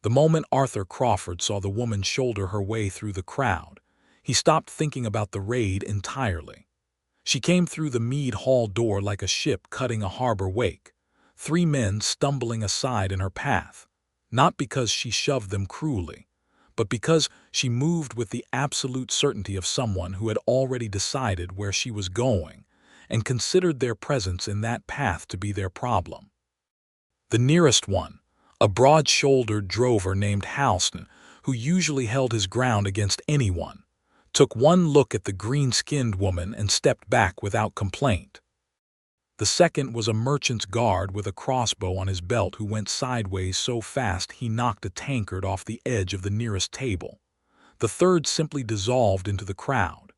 The moment Arthur Crawford saw the woman shoulder her way through the crowd, he stopped thinking about the raid entirely. She came through the mead hall door like a ship cutting a harbor wake, 3 men stumbling aside in her path, not because she shoved them cruelly, but because she moved with the absolute certainty of someone who had already decided where she was going and considered their presence in that path to be their problem. The nearest one, a broad-shouldered drover named Halston, who usually held his ground against anyone, took one look at the green-skinned woman and stepped back without complaint. The second was a merchant's guard with a crossbow on his belt who went sideways so fast he knocked a tankard off the edge of the nearest table. The third simply dissolved into the crowd.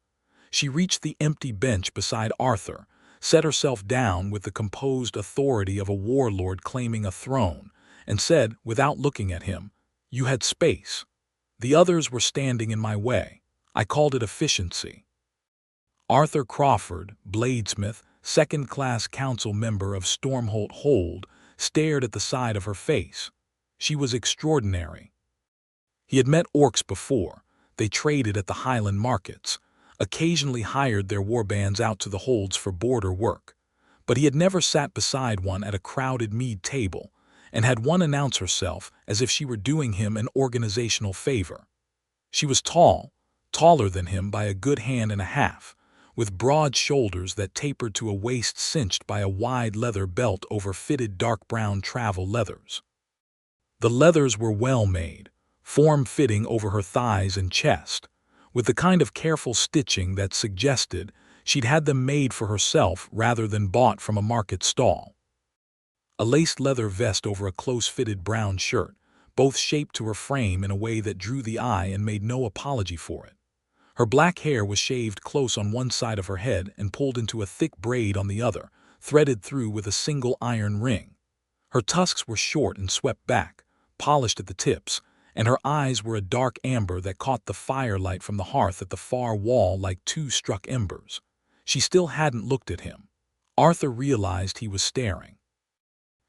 She reached the empty bench beside Arthur, set herself down with the composed authority of a warlord claiming a throne, and said, without looking at him, "You had space. The others were standing in my way. I called it efficiency." Arthur Crawford, bladesmith, second-class council member of Stormholt Hold, stared at the side of her face. She was extraordinary. He had met orcs before. They traded at the highland markets, occasionally hired their warbands out to the holds for border work. But he had never sat beside one at a crowded mead table, and had one announce herself as if she were doing him an organizational favor. She was tall, taller than him by a good hand and a half, with broad shoulders that tapered to a waist cinched by a wide leather belt over fitted dark brown travel leathers. The leathers were well made, form-fitting over her thighs and chest, with the kind of careful stitching that suggested she'd had them made for herself rather than bought from a market stall. A laced leather vest over a close-fitted brown shirt, both shaped to her frame in a way that drew the eye and made no apology for it. Her black hair was shaved close on one side of her head and pulled into a thick braid on the other, threaded through with a single iron ring. Her tusks were short and swept back, polished at the tips, and her eyes were a dark amber that caught the firelight from the hearth at the far wall like 2 struck embers. She still hadn't looked at him. Arthur realized he was staring.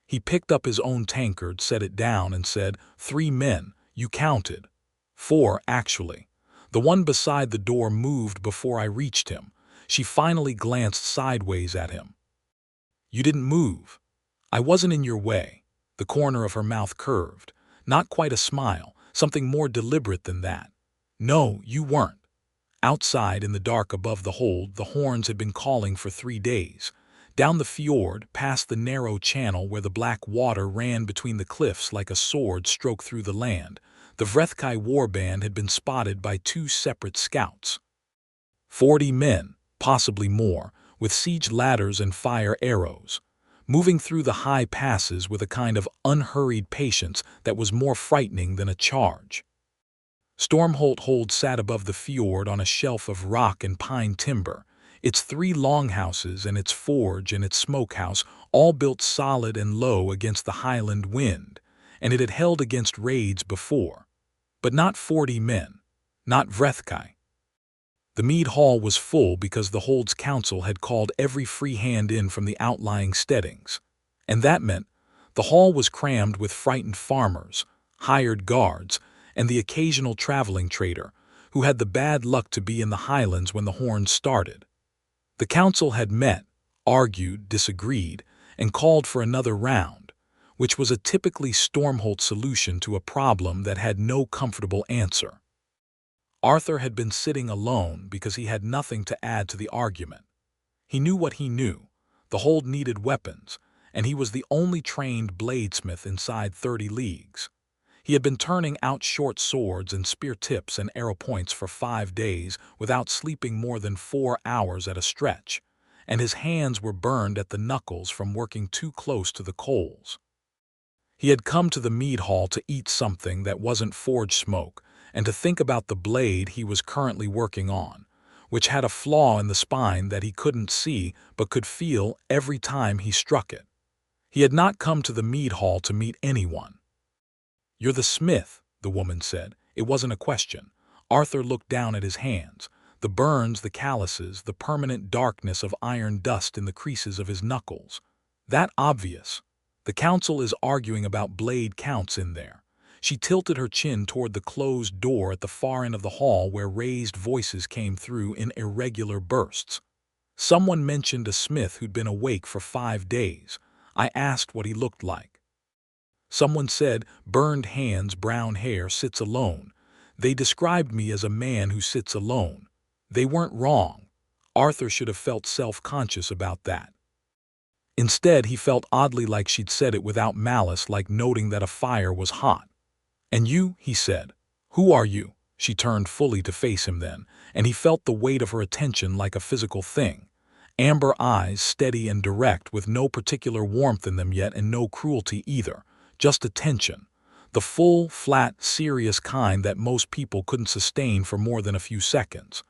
He picked up his own tankard, set it down, and said, 3 men, you counted. 4, actually. The one beside the door moved before I reached him. She finally glanced sideways at him. You didn't move. I wasn't in your way. The corner of her mouth curved. Not quite a smile, something more deliberate than that. No, you weren't. Outside, in the dark above the hold, the horns had been calling for 3 days. Down the fjord, past the narrow channel where the black water ran between the cliffs like a sword stroke through the land, the Vrethkai warband had been spotted by 2 separate scouts. 40 men, possibly more, with siege ladders and fire arrows, moving through the high passes with a kind of unhurried patience that was more frightening than a charge. Stormholt Hold sat above the fjord on a shelf of rock and pine timber, its 3 longhouses and its forge and its smokehouse all built solid and low against the highland wind, and it had held against raids before. But not 40 men, not Vrethkai. The mead hall was full because the Hold's council had called every free hand in from the outlying steadings, and that meant the hall was crammed with frightened farmers, hired guards, and the occasional traveling trader who had the bad luck to be in the highlands when the horns started. The council had met, argued, disagreed, and called for another round, which was a typically Stormholt solution to a problem that had no comfortable answer. Arthur had been sitting alone because he had nothing to add to the argument. He knew what he knew. The Hold needed weapons, and he was the only trained bladesmith inside 30 leagues. He had been turning out short swords and spear tips and arrow points for 5 days without sleeping more than 4 hours at a stretch, and his hands were burned at the knuckles from working too close to the coals. He had come to the mead hall to eat something that wasn't forge smoke and to think about the blade he was currently working on, which had a flaw in the spine that he couldn't see but could feel every time he struck it. He had not come to the mead hall to meet anyone. "You're the smith," the woman said. It wasn't a question. Arthur looked down at his hands, the burns, the calluses, the permanent darkness of iron dust in the creases of his knuckles. That obvious. The council is arguing about blade counts in there. She tilted her chin toward the closed door at the far end of the hall where raised voices came through in irregular bursts. Someone mentioned a smith who'd been awake for 5 days. I asked what he looked like. Someone said, burned hands, brown hair, sits alone. They described me as a man who sits alone. They weren't wrong. Arthur should have felt self-conscious about that. Instead, he felt oddly like she'd said it without malice, like noting that a fire was hot. "And you," he said. "Who are you?" She turned fully to face him then, and he felt the weight of her attention like a physical thing. Amber eyes, steady and direct, with no particular warmth in them yet and no cruelty either, just attention. The full, flat, serious kind that most people couldn't sustain for more than a few seconds.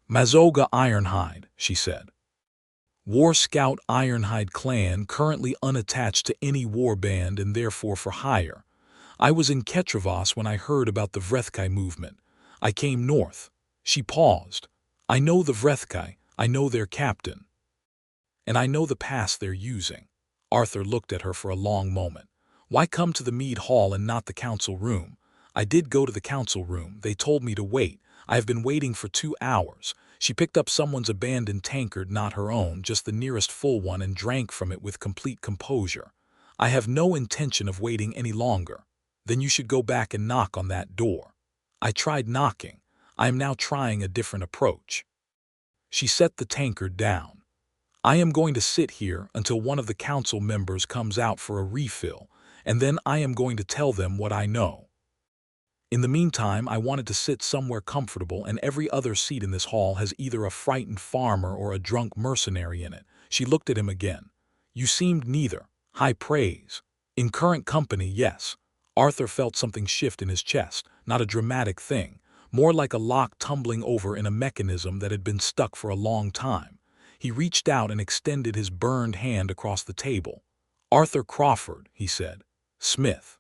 "Mazoga Ironhide," she said. "War Scout Ironhide clan, currently unattached to any war band and therefore for hire. I was in Ketravos when I heard about the Vrethkai movement. I came north." She paused. "I know the Vrethkai. I know their captain. And I know the pass they're using." Arthur looked at her for a long moment. "Why come to the mead hall and not the council room?" "I did go to the council room. They told me to wait. I have been waiting for 2 hours. She picked up someone's abandoned tankard, not her own, just the nearest full one, and drank from it with complete composure. I have no intention of waiting any longer." "Then you should go back and knock on that door." "I tried knocking. I am now trying a different approach." She set the tankard down. "I am going to sit here until one of the council members comes out for a refill, and then I am going to tell them what I know. In the meantime, I wanted to sit somewhere comfortable, and every other seat in this hall has either a frightened farmer or a drunk mercenary in it." She looked at him again. "You seemed neither. High praise. In current company, yes." Arthur felt something shift in his chest, not a dramatic thing, more like a lock tumbling over in a mechanism that had been stuck for a long time. He reached out and extended his burned hand across the table. "Arthur Crawford," he said. "Smith.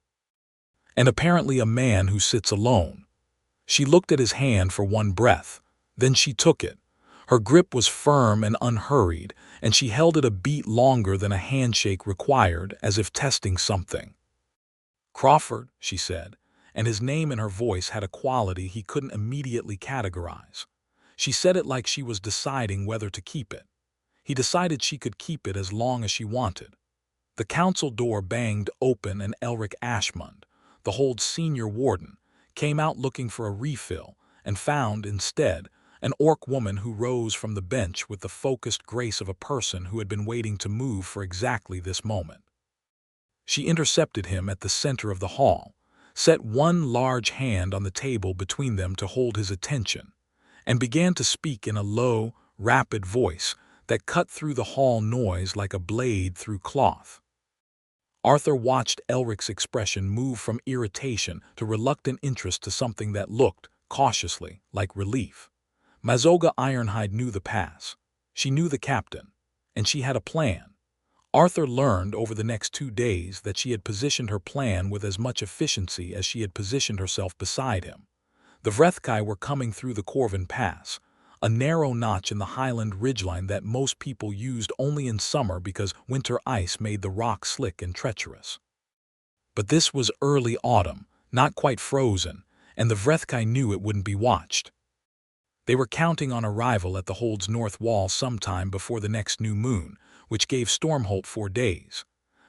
And apparently a man who sits alone." She looked at his hand for one breath. Then she took it. Her grip was firm and unhurried, and she held it a beat longer than a handshake required, as if testing something. "Crawford," she said, and his name and her voice had a quality he couldn't immediately categorize. She said it like she was deciding whether to keep it. He decided she could keep it as long as she wanted. The council door banged open, and Elric Ashmund, the Hold's senior warden, came out looking for a refill, and found, instead, an orc woman who rose from the bench with the focused grace of a person who had been waiting to move for exactly this moment. She intercepted him at the center of the hall, set one large hand on the table between them to hold his attention, and began to speak in a low, rapid voice that cut through the hall noise like a blade through cloth. Arthur watched Elric's expression move from irritation to reluctant interest to something that looked, cautiously, like relief. Mazoga Ironhide knew the pass. She knew the captain. And she had a plan. Arthur learned over the next 2 days that she had positioned her plan with as much efficiency as she had positioned herself beside him. The Vrethkai were coming through the Corvin Pass, a narrow notch in the highland ridgeline that most people used only in summer because winter ice made the rock slick and treacherous. But this was early autumn, not quite frozen, and the Vrethkai knew it wouldn't be watched. They were counting on arrival at the Hold's north wall sometime before the next new moon, which gave Stormholt 4 days.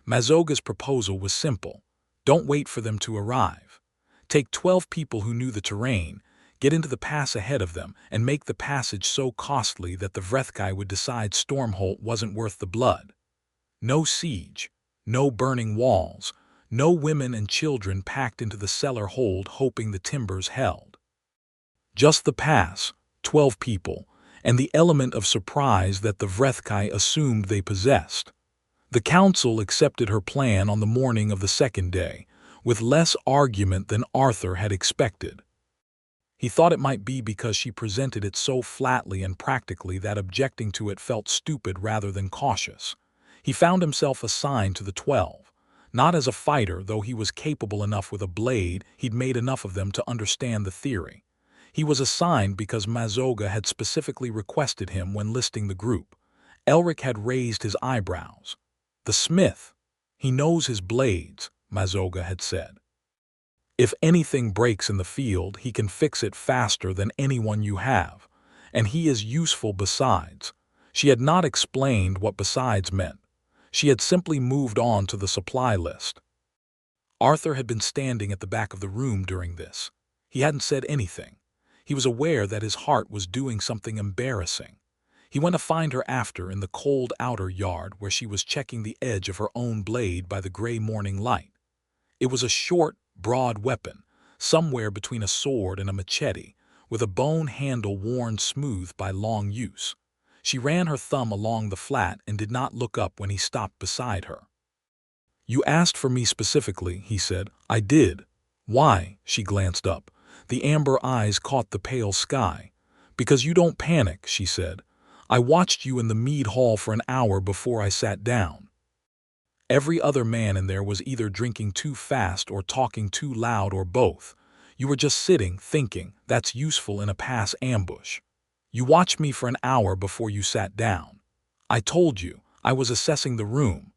Mazoga's proposal was simple. Don't wait for them to arrive. Take 12 people who knew the terrain, get into the pass ahead of them, and make the passage so costly that the Vrethkai would decide Stormholt wasn't worth the blood. No siege, no burning walls, no women and children packed into the cellar hold hoping the timbers held. Just the pass, 12 people, and the element of surprise that the Vrethkai assumed they possessed. The council accepted her plan on the morning of the 2nd day, with less argument than Arthur had expected. He thought it might be because she presented it so flatly and practically that objecting to it felt stupid rather than cautious. He found himself assigned to the 12. Not as a fighter, though he was capable enough with a blade, he'd made enough of them to understand the theory. He was assigned because Mazoga had specifically requested him when listing the group. Elric had raised his eyebrows. "The smith. He knows his blades," Mazoga had said. If anything breaks in the field, he can fix it faster than anyone you have. And he is useful besides. She had not explained what besides meant. She had simply moved on to the supply list. Arthur had been standing at the back of the room during this. He hadn't said anything. He was aware that his heart was doing something embarrassing. He went to find her after in the cold outer yard where she was checking the edge of her own blade by the gray morning light. It was a short, broad weapon, somewhere between a sword and a machete, with a bone handle worn smooth by long use. She ran her thumb along the flat and did not look up when he stopped beside her. "You asked for me specifically," he said. "I did." "Why?" She glanced up. The amber eyes caught the pale sky. "Because you don't panic," she said. "I watched you in the mead hall for an hour before I sat down. Every other man in there was either drinking too fast or talking too loud or both. You were just sitting, thinking. That's useful in a pass ambush. You watched me for an hour before you sat down. I told you, I was assessing the room.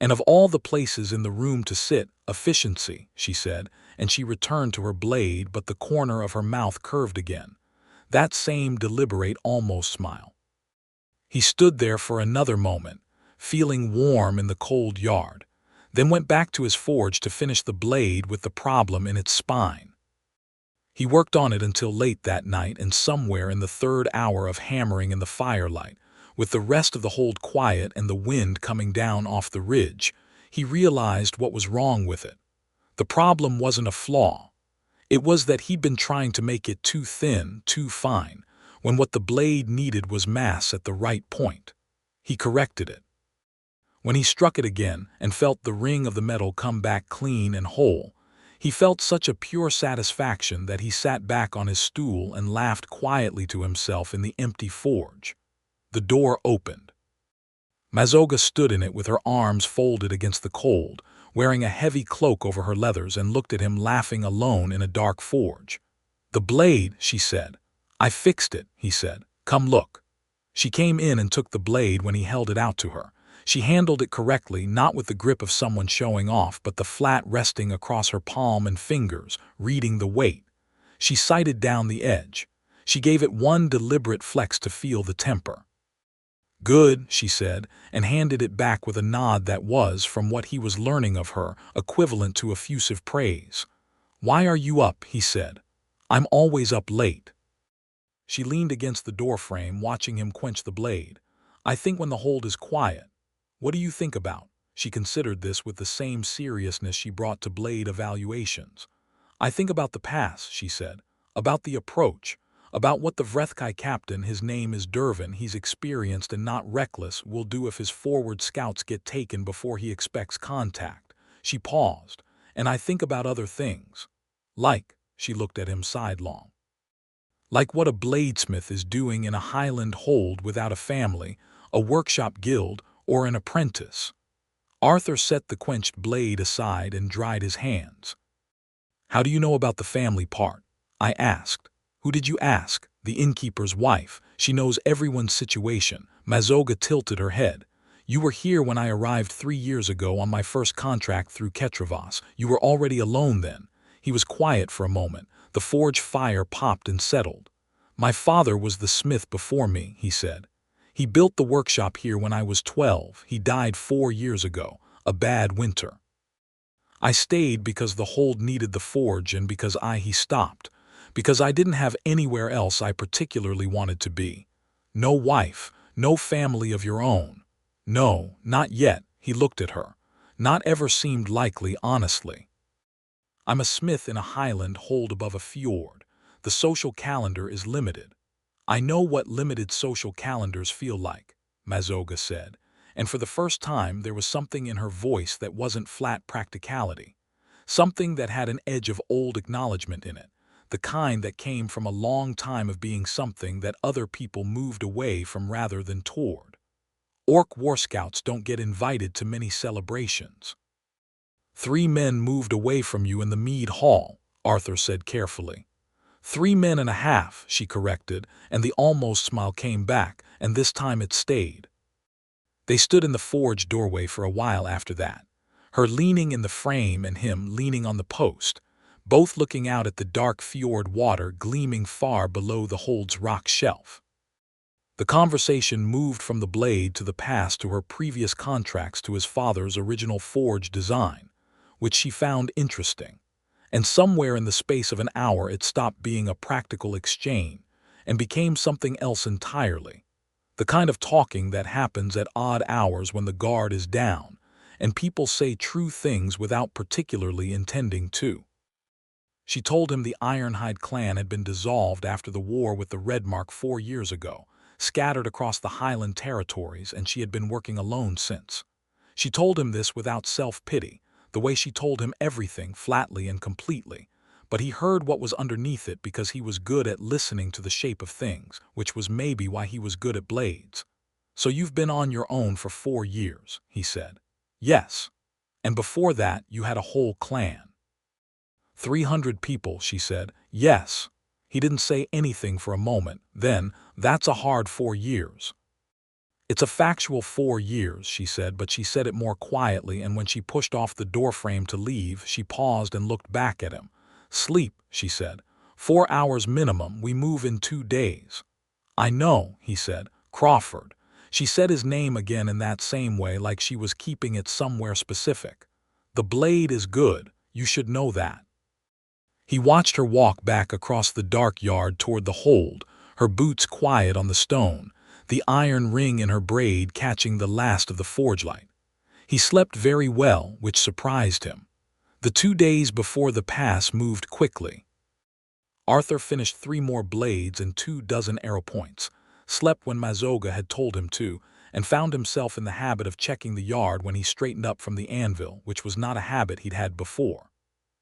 And of all the places in the room to sit, efficiency," she said, and she returned to her blade, but the corner of her mouth curved again. That same deliberate, almost smile. He stood there for another moment, feeling warm in the cold yard, then went back to his forge to finish the blade with the problem in its spine. He worked on it until late that night, and somewhere in the third hour of hammering in the firelight, with the rest of the hold quiet and the wind coming down off the ridge, he realized what was wrong with it. The problem wasn't a flaw. It was that he'd been trying to make it too thin, too fine, when what the blade needed was mass at the right point. He corrected it. When he struck it again and felt the ring of the metal come back clean and whole, he felt such a pure satisfaction that he sat back on his stool and laughed quietly to himself in the empty forge. The door opened. Mazoga stood in it with her arms folded against the cold, wearing a heavy cloak over her leathers, and looked at him laughing alone in a dark forge. "The blade," she said. "I fixed it," he said. "Come look." She came in and took the blade when he held it out to her. She handled it correctly, not with the grip of someone showing off, but the flat resting across her palm and fingers, reading the weight. She sighted down the edge. She gave it one deliberate flex to feel the temper. "Good," she said, and handed it back with a nod that was, from what he was learning of her, equivalent to effusive praise. "Why are you up?" he said. "I'm always up late." She leaned against the doorframe, watching him quench the blade. "I think when the hold is quiet." "What do you think about?" She considered this with the same seriousness she brought to blade evaluations. "I think about the pass," she said. "About the approach. About what the Vrethkai captain, his name is Dervin, he's experienced and not reckless, will do if his forward scouts get taken before he expects contact." She paused. "And I think about other things. Like," she looked at him sidelong. "Like what a bladesmith is doing in a highland hold without a family, a workshop guild, or an apprentice." Arthur set the quenched blade aside and dried his hands. "How do you know about the family part?" I asked. "Who did you ask?" "The innkeeper's wife. She knows everyone's situation." Mazoga tilted her head. "You were here when I arrived 3 years ago on my first contract through Ketravas. You were already alone then." He was quiet for a moment. The forge fire popped and settled. "My father was the smith before me," he said. "He built the workshop here when I was 12. He died 4 years ago, a bad winter. I stayed because the hold needed the forge and because he stopped. Because I didn't have anywhere else I particularly wanted to be. No wife, no family of your own." "No, not yet," he looked at her. "Not ever seemed likely, honestly. I'm a smith in a highland hold above a fjord. The social calendar is limited." "I know what limited social calendars feel like," Mazoga said, and for the first time there was something in her voice that wasn't flat practicality. Something that had an edge of old acknowledgement in it, the kind that came from a long time of being something that other people moved away from rather than toward. "Orc war scouts don't get invited to many celebrations." 3 men moved away from you in the mead hall," Arthur said carefully. 3 men and a half, she corrected, and the almost smile came back, and this time it stayed. They stood in the forge doorway for a while after that, her leaning in the frame and him leaning on the post. both looking out at the dark fjord water gleaming far below the hold's rock shelf. The conversation moved from the blade to the past to her previous contracts to his father's original forge design, which she found interesting. And somewhere in the space of an hour it stopped being a practical exchange and became something else entirely. The kind of talking that happens at odd hours when the guard is down, and people say true things without particularly intending to. She told him the Ironhide clan had been dissolved after the war with the Red Mark 4 years ago, scattered across the highland territories, and she had been working alone since. She told him this without self-pity, the way she told him everything flatly and completely, but he heard what was underneath it because he was good at listening to the shape of things, which was maybe why he was good at blades. "So you've been on your own for 4 years," he said. "Yes. And before that you had a whole clan." 300 people, she said. "Yes." He didn't say anything for a moment. Then, "That's a hard 4 years." "It's a factual 4 years," she said, but she said it more quietly, and when she pushed off the doorframe to leave, she paused and looked back at him. "Sleep," she said. 4 hours minimum, we move in 2 days. "I know," he said. "Crawford." She said his name again in that same way, like she was keeping it somewhere specific. "The blade is good, you should know that." He watched her walk back across the dark yard toward the hold, her boots quiet on the stone, the iron ring in her braid catching the last of the forge light. He slept very well, which surprised him. The 2 days before the pass moved quickly. Arthur finished 3 more blades and 24 arrow points, slept when Mazoga had told him to, and found himself in the habit of checking the yard when he straightened up from the anvil, which was not a habit he'd had before.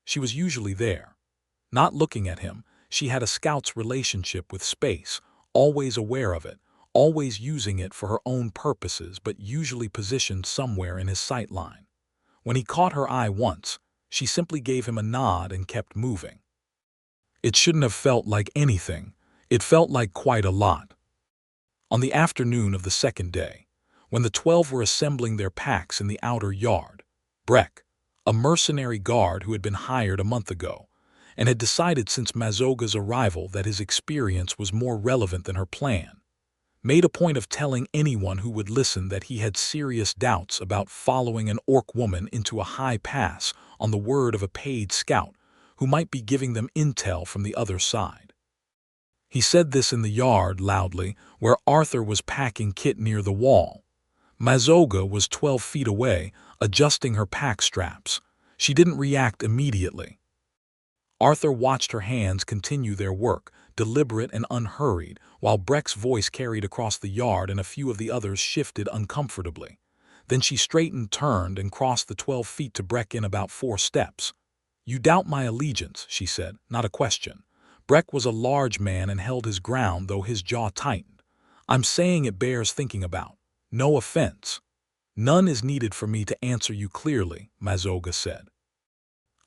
She was usually there. Not looking at him, she had a scout's relationship with space, always aware of it, always using it for her own purposes, but usually positioned somewhere in his sight line. When he caught her eye once, she simply gave him a nod and kept moving. It shouldn't have felt like anything. It felt like quite a lot. On the afternoon of the second day, when the 12 were assembling their packs in the outer yard, Vrethkai, a mercenary guard who had been hired a month ago, and had decided since Mazoga's arrival that his experience was more relevant than her plan, made a point of telling anyone who would listen that he had serious doubts about following an orc woman into a high pass on the word of a paid scout who might be giving them intel from the other side. He said this in the yard loudly, where Arthur was packing kit near the wall. Mazoga was 12 feet away, adjusting her pack straps. She didn't react immediately. Arthur watched her hands continue their work, deliberate and unhurried, while Breck's voice carried across the yard and a few of the others shifted uncomfortably. Then she straightened, turned, and crossed the 12 feet to Breck in about 4 steps. "You doubt my allegiance," she said, not a question. Breck was a large man and held his ground, though his jaw tightened. "I'm saying it bears thinking about. No offense." "None is needed for me to answer you clearly," Mazoga said.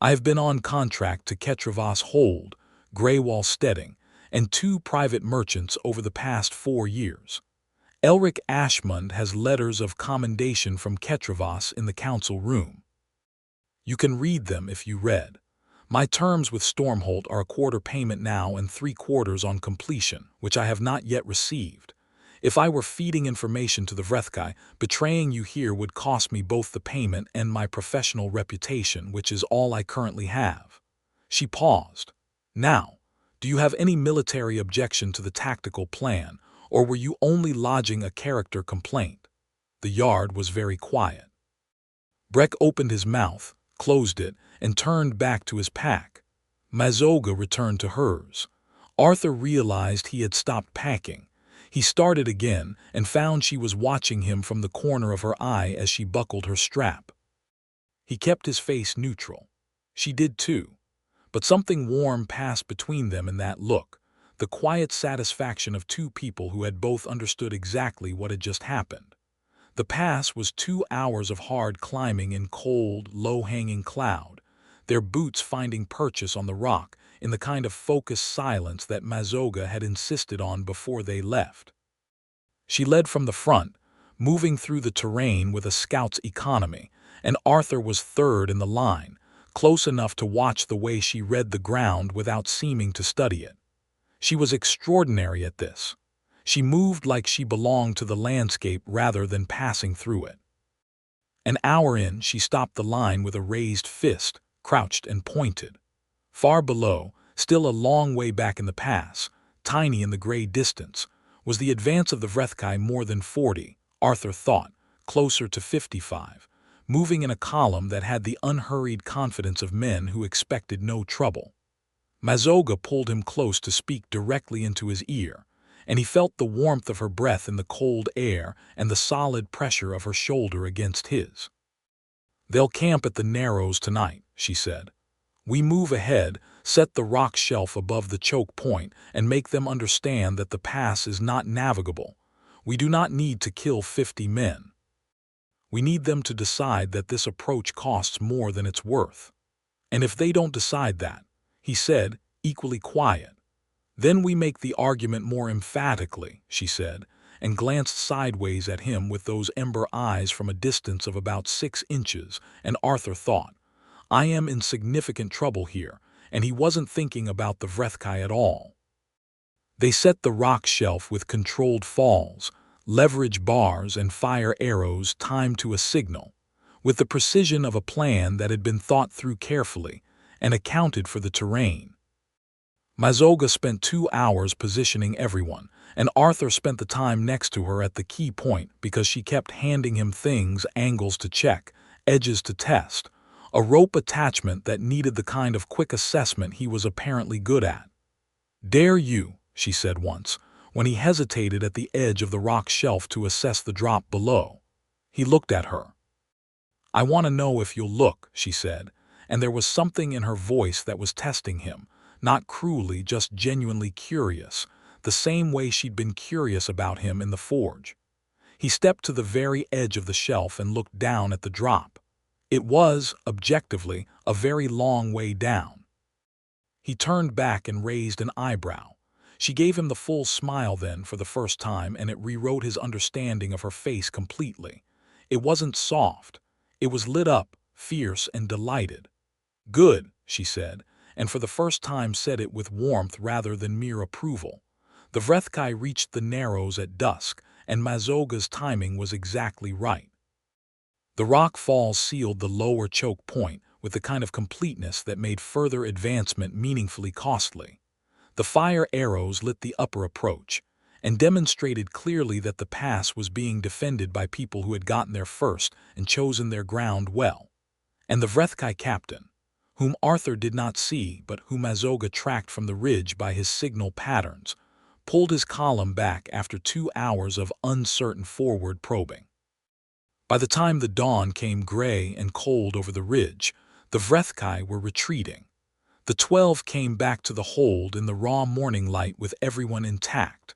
"I have been on contract to Ketravas Hold, Greywall Steading, and 2 private merchants over the past 4 years. Elric Ashmund has letters of commendation from Ketravas in the council room. You can read them if you read. My terms with Stormholt are a quarter payment now and 3/4 on completion, which I have not yet received. If I were feeding information to the Vrethkai, betraying you here would cost me both the payment and my professional reputation, which is all I currently have." She paused. "Now, do you have any military objection to the tactical plan, or were you only lodging a character complaint?" The yard was very quiet. Breck opened his mouth, closed it, and turned back to his pack. Mazoga returned to hers. Arthur realized he had stopped packing. He started again and found she was watching him from the corner of her eye as she buckled her strap. He kept his face neutral. She did too. But something warm passed between them in that look, the quiet satisfaction of 2 people who had both understood exactly what had just happened. The pass was 2 hours of hard climbing in cold, low-hanging cloud, their boots finding purchase on the rock in the kind of focused silence that Mazoga had insisted on before they left. She led from the front, moving through the terrain with a scout's economy, and Arthur was third in the line, close enough to watch the way she read the ground without seeming to study it. She was extraordinary at this. She moved like she belonged to the landscape rather than passing through it. An hour in, she stopped the line with a raised fist, crouched and pointed. Far below, still a long way back in the pass, tiny in the gray distance, was the advance of the Vrethkai. More than 40, Arthur thought, closer to 55, moving in a column that had the unhurried confidence of men who expected no trouble. Mazoga pulled him close to speak directly into his ear, and he felt the warmth of her breath in the cold air and the solid pressure of her shoulder against his. "They'll camp at the Narrows tonight," she said. "We move ahead, set the rock shelf above the choke point, and make them understand that the pass is not navigable. We do not need to kill 50 men. We need them to decide that this approach costs more than it's worth. And if they don't decide that," he said, equally quiet. "Then we make the argument more emphatically," she said, and glanced sideways at him with those ember eyes from a distance of about 6 inches, and Arthur thought, I am in significant trouble here, and he wasn't thinking about the Vrethkai at all. They set the rock shelf with controlled falls, leverage bars and fire arrows timed to a signal, with the precision of a plan that had been thought through carefully and accounted for the terrain. Mazoga spent 2 hours positioning everyone, and Arthur spent the time next to her at the key point because she kept handing him things, angles to check, edges to test, a rope attachment that needed the kind of quick assessment he was apparently good at. "Dare you," she said once, when he hesitated at the edge of the rock shelf to assess the drop below. He looked at her. "I want to know if you'll look," she said, and there was something in her voice that was testing him, not cruelly, just genuinely curious, the same way she'd been curious about him in the forge. He stepped to the very edge of the shelf and looked down at the drop. It was, objectively, a very long way down. He turned back and raised an eyebrow. She gave him the full smile then for the first time, and it rewrote his understanding of her face completely. It wasn't soft. It was lit up, fierce and delighted. "Good," she said, and for the first time said it with warmth rather than mere approval. The Vrethkai reached the Narrows at dusk, and Mazoga's timing was exactly right. The rock falls sealed the lower choke point with the kind of completeness that made further advancement meaningfully costly. The fire arrows lit the upper approach, and demonstrated clearly that the pass was being defended by people who had gotten there first and chosen their ground well. And the Vrethkai captain, whom Arthur did not see but whom Mazoga tracked from the ridge by his signal patterns, pulled his column back after 2 hours of uncertain forward probing. By the time the dawn came gray and cold over the ridge, the Vrethkai were retreating. The 12 came back to the hold in the raw morning light with everyone intact.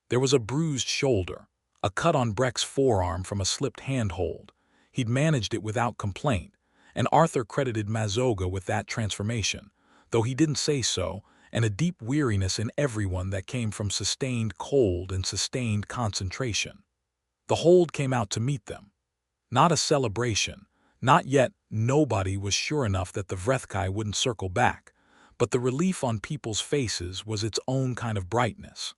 There was a bruised shoulder, a cut on Breck's forearm from a slipped handhold. He'd managed it without complaint, and Arthur credited Mazoga with that transformation, though he didn't say so, and a deep weariness in everyone that came from sustained cold and sustained concentration. The hold came out to meet them. Not a celebration. Not yet. Nobody was sure enough that the Vrethkai wouldn't circle back, but the relief on people's faces was its own kind of brightness.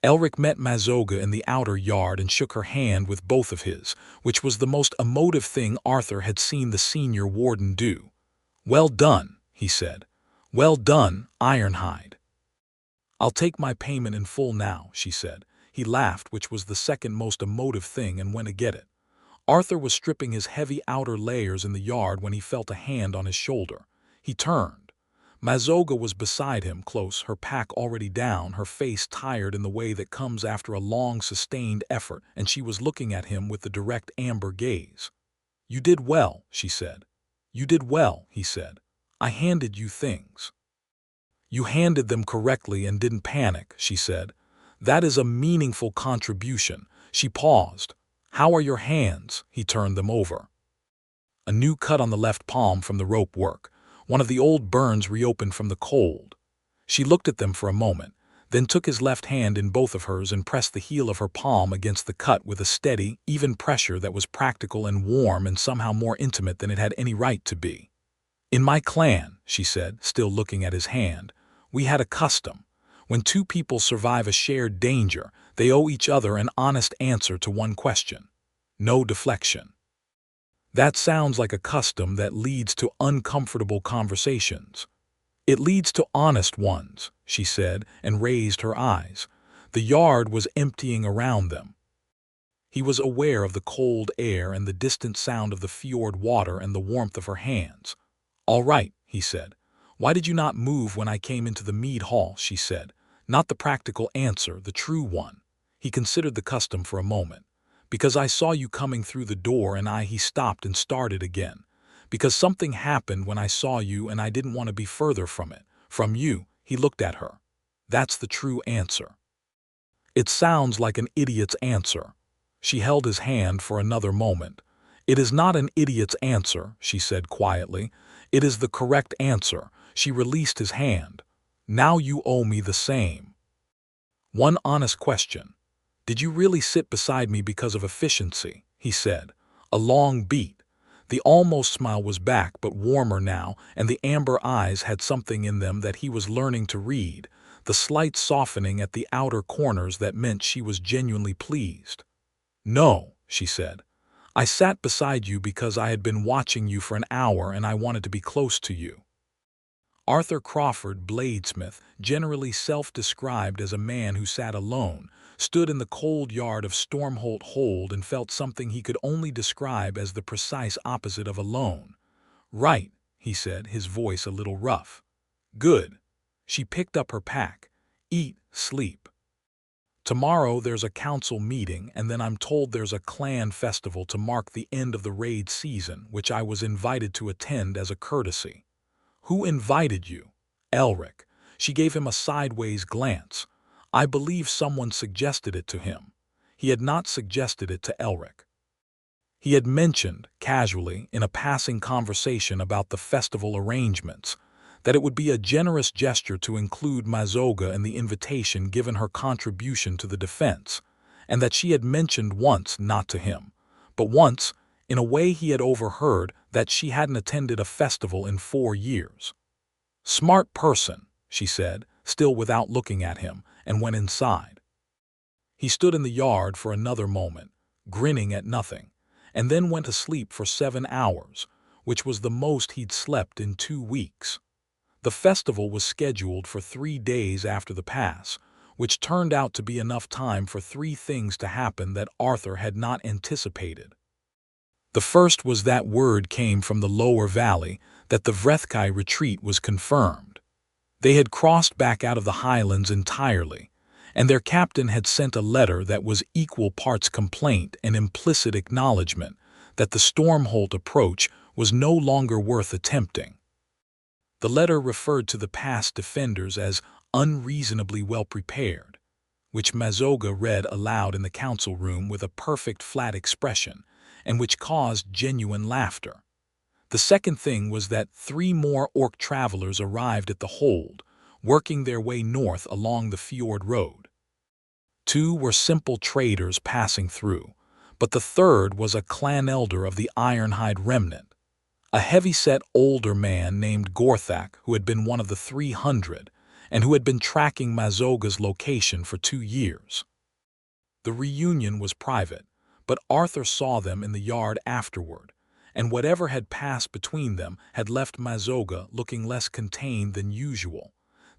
Elric met Mazoga in the outer yard and shook her hand with both of his, which was the most emotive thing Arthur had seen the senior warden do. "Well done," he said. "Well done, Ironhide." "I'll take my payment in full now," she said. He laughed, which was the second most emotive thing, and went to get it. Arthur was stripping his heavy outer layers in the yard when he felt a hand on his shoulder. He turned. Mazoga was beside him, close, her pack already down, her face tired in the way that comes after a long, sustained effort, and she was looking at him with the direct amber gaze. "You did well," she said. "You did well," he said. "I handed you things." "You handed them correctly and didn't panic," she said. "That is a meaningful contribution." She paused. "How are your hands?" He turned them over. A new cut on the left palm from the rope work. One of the old burns reopened from the cold. She looked at them for a moment, then took his left hand in both of hers and pressed the heel of her palm against the cut with a steady, even pressure that was practical and warm and somehow more intimate than it had any right to be. In my clan, she said, still looking at his hand, we had a custom. When two people survive a shared danger, they owe each other an honest answer to one question. No deflection. That sounds like a custom that leads to uncomfortable conversations. It leads to honest ones, she said, and raised her eyes. The yard was emptying around them. He was aware of the cold air and the distant sound of the fjord water and the warmth of her hands. "All right," he said. "Why did you not move when I came into the mead hall?" she said. Not the practical answer, the true one. He considered the custom for a moment. "Because I saw you coming through the door and he stopped and started again. Because something happened when I saw you and I didn't want to be further from it. From you," he looked at her. "That's the true answer." It sounds like an idiot's answer. She held his hand for another moment. "It is not an idiot's answer," she said quietly. "It is the correct answer." She released his hand. "Now you owe me the same. One honest question. Did you really sit beside me because of efficiency?" he said. A long beat. The almost smile was back, but warmer now, and the amber eyes had something in them that he was learning to read, the slight softening at the outer corners that meant she was genuinely pleased. "No," she said. "I sat beside you because I had been watching you for an hour and I wanted to be close to you." Arthur Crawford, bladesmith, generally self-described as a man who sat alone, stood in the cold yard of Stormholt Hold and felt something he could only describe as the precise opposite of alone. "Right," he said, his voice a little rough. "Good." She picked up her pack. "Eat, sleep. Tomorrow there's a council meeting, and then I'm told there's a clan festival to mark the end of the raid season, which I was invited to attend as a courtesy." "Who invited you?" "Elric." She gave him a sideways glance. "I believe someone suggested it to him." He had not suggested it to Elric. He had mentioned, casually, in a passing conversation about the festival arrangements, that it would be a generous gesture to include Mazoga in the invitation given her contribution to the defense, and that she had mentioned once, not to him, but once, in a way he had overheard, that she hadn't attended a festival in 4 years. "Smart person," she said, still without looking at him, and went inside. He stood in the yard for another moment, grinning at nothing, and then went to sleep for 7 hours, which was the most he'd slept in 2 weeks. The festival was scheduled for 3 days after the pass, which turned out to be enough time for 3 things to happen that Arthur had not anticipated. The first was that word came from the lower valley that the Vrethkai retreat was confirmed. They had crossed back out of the highlands entirely, and their captain had sent a letter that was equal parts complaint and implicit acknowledgement that the Stormholt approach was no longer worth attempting. The letter referred to the past defenders as unreasonably well prepared, which Mazoga read aloud in the council room with a perfect flat expression, and which caused genuine laughter. The second thing was that 3 more orc travelers arrived at the hold, working their way north along the fjord road. 2 were simple traders passing through, but the third was a clan elder of the Ironhide remnant, a heavy-set older man named Vrethkai, who had been one of the 300 and who had been tracking Mazoga's location for 2 years. The reunion was private, but Arthur saw them in the yard afterward, and whatever had passed between them had left Mazoga looking less contained than usual,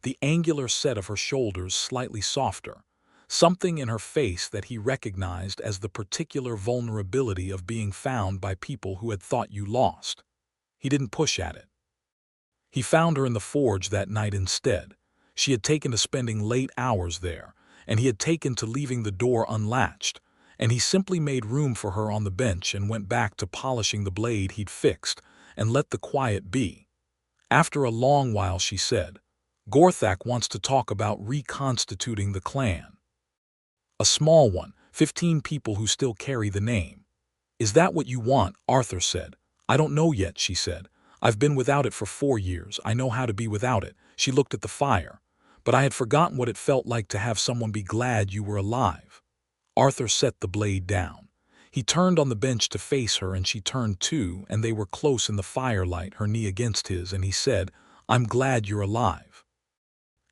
the angular set of her shoulders slightly softer, something in her face that he recognized as the particular vulnerability of being found by people who had thought you lost. He didn't push at it. He found her in the forge that night instead. She had taken to spending late hours there, and he had taken to leaving the door unlatched, and he simply made room for her on the bench and went back to polishing the blade he'd fixed and let the quiet be. After a long while she said, "Vrethkai wants to talk about reconstituting the clan. A small one, 15 people who still carry the name." "Is that what you want?" Arthur said. "I don't know yet," she said. "I've been without it for 4 years. I know how to be without it." She looked at the fire. "But I had forgotten what it felt like to have someone be glad you were alive." Arthur set the blade down. He turned on the bench to face her, and she turned too, and they were close in the firelight, her knee against his, and he said, "I'm glad you're alive.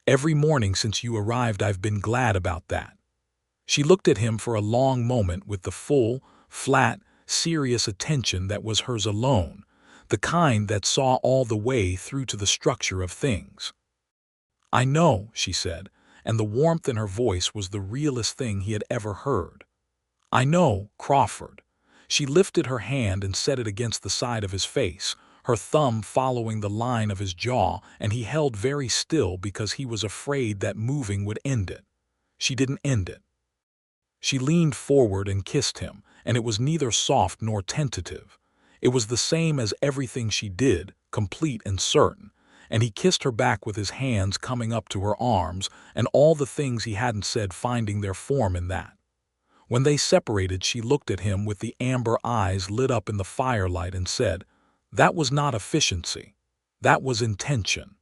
Every morning since you arrived I've been glad about that." She looked at him for a long moment with the full, flat, serious attention that was hers alone, the kind that saw all the way through to the structure of things. "I know," she said, and the warmth in her voice was the realest thing he had ever heard. "I know, Crawford." She lifted her hand and set it against the side of his face, her thumb following the line of his jaw, and he held very still because he was afraid that moving would end it. She didn't end it. She leaned forward and kissed him, and it was neither soft nor tentative. It was the same as everything she did, complete and certain, and he kissed her back with his hands coming up to her arms, and all the things he hadn't said finding their form in that. When they separated, she looked at him with the amber eyes lit up in the firelight and said, "That was not efficiency. That was intention."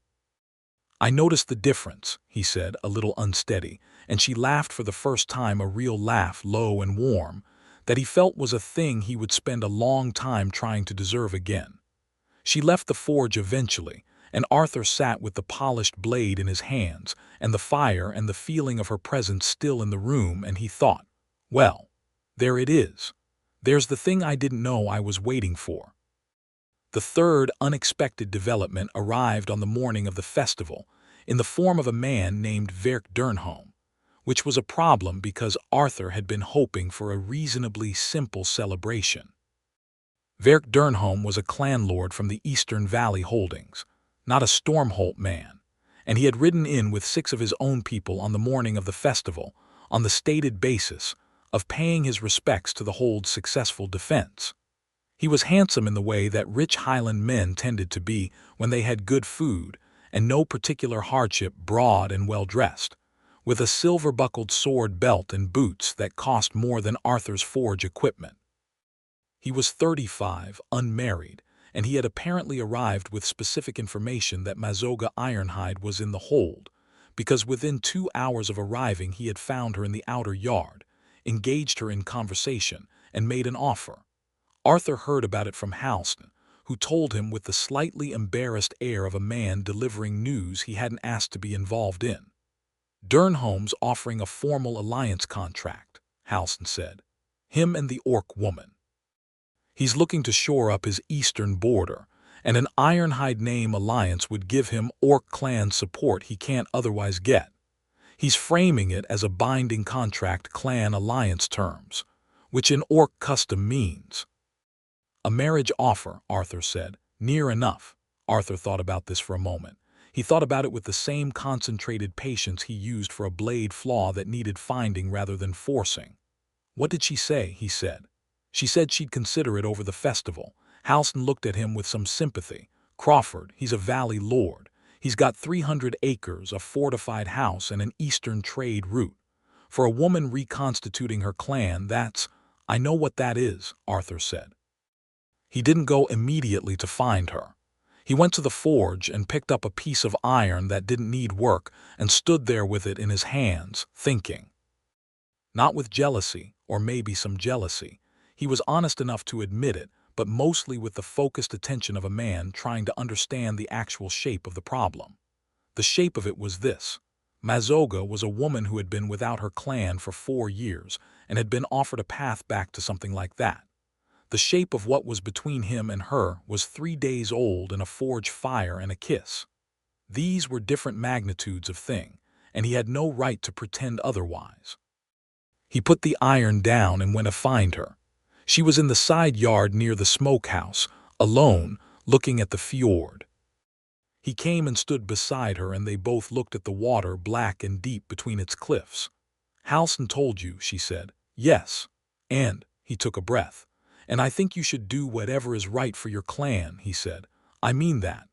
"I noticed the difference," he said, a little unsteady, and she laughed for the first time, a real laugh, low and warm, that he felt was a thing he would spend a long time trying to deserve again. She left the forge eventually, and Arthur sat with the polished blade in his hands, and the fire and the feeling of her presence still in the room, and he thought, "Well, there it is. There's the thing I didn't know I was waiting for." The third unexpected development arrived on the morning of the festival, in the form of a man named Vrethkai, which was a problem because Arthur had been hoping for a reasonably simple celebration. Vrethkai was a clanlord from the Eastern Valley holdings, not a Stormholt man, and he had ridden in with 6 of his own people on the morning of the festival, on the stated basis of paying his respects to the hold's successful defense. He was handsome in the way that rich highland men tended to be when they had good food and no particular hardship, broad and well-dressed, with a silver-buckled sword belt and boots that cost more than Arthur's forge equipment. He was 35, unmarried, and he had apparently arrived with specific information that Mazoga Ironhide was in the hold, because within 2 hours of arriving he had found her in the outer yard, engaged her in conversation, and made an offer. Arthur heard about it from Halston, who told him with the slightly embarrassed air of a man delivering news he hadn't asked to be involved in. "Dernholm's offering a formal alliance contract," Halston said. "Him and the Orc woman. He's looking to shore up his eastern border, and an Ironhide name alliance would give him Orc clan support he can't otherwise get. He's framing it as a binding contract, clan alliance terms, which in Orc custom means." "A marriage offer," Arthur said. "Near enough." Arthur thought about this for a moment. He thought about it with the same concentrated patience he used for a blade flaw that needed finding rather than forcing. "What did she say?" he said. "She said she'd consider it over the festival." Halston looked at him with some sympathy. "Crawford, he's a valley lord. He's got 300 acres, a fortified house, and an eastern trade route. For a woman reconstituting her clan, that's—" "I know what that is," Arthur said. He didn't go immediately to find her. He went to the forge and picked up a piece of iron that didn't need work and stood there with it in his hands, thinking. Not with jealousy, or maybe some jealousy. He was honest enough to admit it, but mostly with the focused attention of a man trying to understand the actual shape of the problem. The shape of it was this. Mazoga was a woman who had been without her clan for 4 years and had been offered a path back to something like that. The shape of what was between him and her was 3 days old and a forge fire and a kiss. These were different magnitudes of thing, and he had no right to pretend otherwise. He put the iron down and went to find her. She was in the side yard near the smokehouse, alone, looking at the fjord. He came and stood beside her, and they both looked at the water, black and deep between its cliffs. "Halston told you," she said. "Yes. And," he took a breath, "and I think you should do whatever is right for your clan," he said. "I mean that.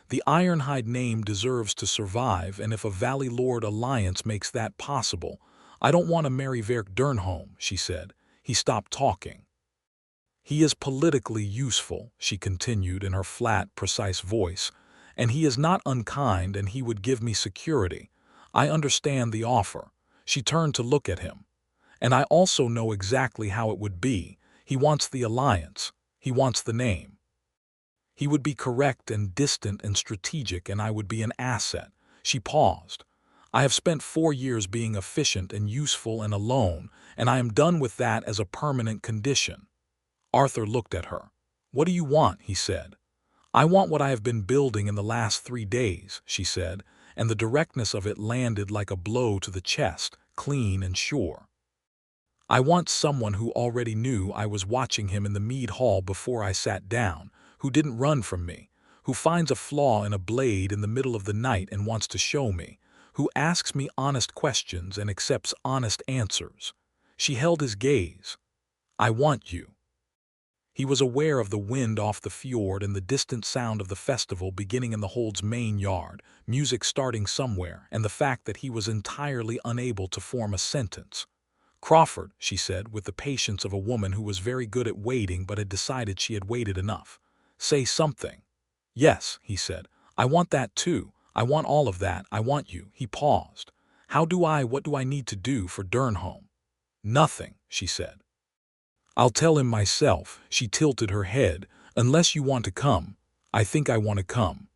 The Ironhide name deserves to survive, and if a Valley Lord alliance makes that possible, I don't want to marry Vrethkai," she said. He stopped talking. "He is politically useful," she continued in her flat, precise voice, "and he is not unkind, and he would give me security. I understand the offer." She turned to look at him. "And I also know exactly how it would be. He wants the alliance. He wants the name. He would be correct and distant and strategic, and I would be an asset. She paused. I have spent 4 years being efficient and useful and alone, and I am done with that as a permanent condition. Arthur looked at her. What do you want? He said. I want what I have been building in the last 3 days, she said, and the directness of it landed like a blow to the chest, clean and sure. I want someone who already knew I was watching him in the mead hall before I sat down, who didn't run from me, who finds a flaw in a blade in the middle of the night and wants to show me, who asks me honest questions and accepts honest answers. She held his gaze. I want you. He was aware of the wind off the fjord and the distant sound of the festival beginning in the Hold's main yard, music starting somewhere, and the fact that he was entirely unable to form a sentence. Crawford, she said, with the patience of a woman who was very good at waiting but had decided she had waited enough. Say something. Yes, he said. I want that too. I want all of that. I want you. He paused. What do I need to do for Durnholm? Nothing, she said. I'll tell him myself. She tilted her head. Unless you want to come. I think I want to come.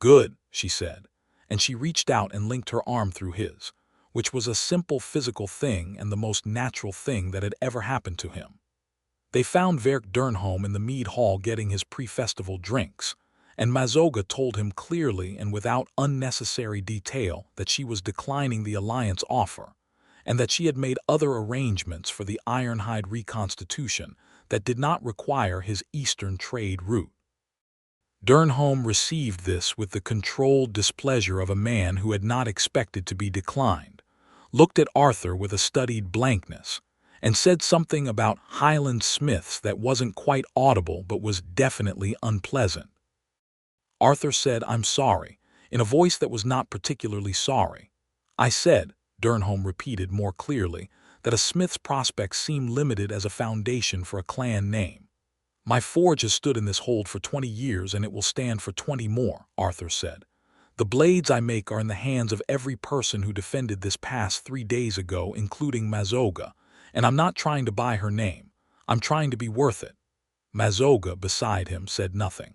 Good, she said, and she reached out and linked her arm through his, which was a simple physical thing and the most natural thing that had ever happened to him. They found Durnholm in the mead hall getting his pre-festival drinks, and Mazoga told him clearly and without unnecessary detail that she was declining the alliance offer, and that she had made other arrangements for the Ironhide reconstitution that did not require his eastern trade route. Durnholm received this with the controlled displeasure of a man who had not expected to be declined, looked at Arthur with a studied blankness, and said something about highland smiths that wasn't quite audible but was definitely unpleasant. Arthur said, I'm sorry, in a voice that was not particularly sorry. I said, Durnholm repeated more clearly, that a smith's prospects seem limited as a foundation for a clan name. My forge has stood in this hold for 20 years and it will stand for 20 more, Arthur said. The blades I make are in the hands of every person who defended this pass 3 days ago, including Mazoga, and I'm not trying to buy her name. I'm trying to be worth it. Mazoga, beside him, said nothing.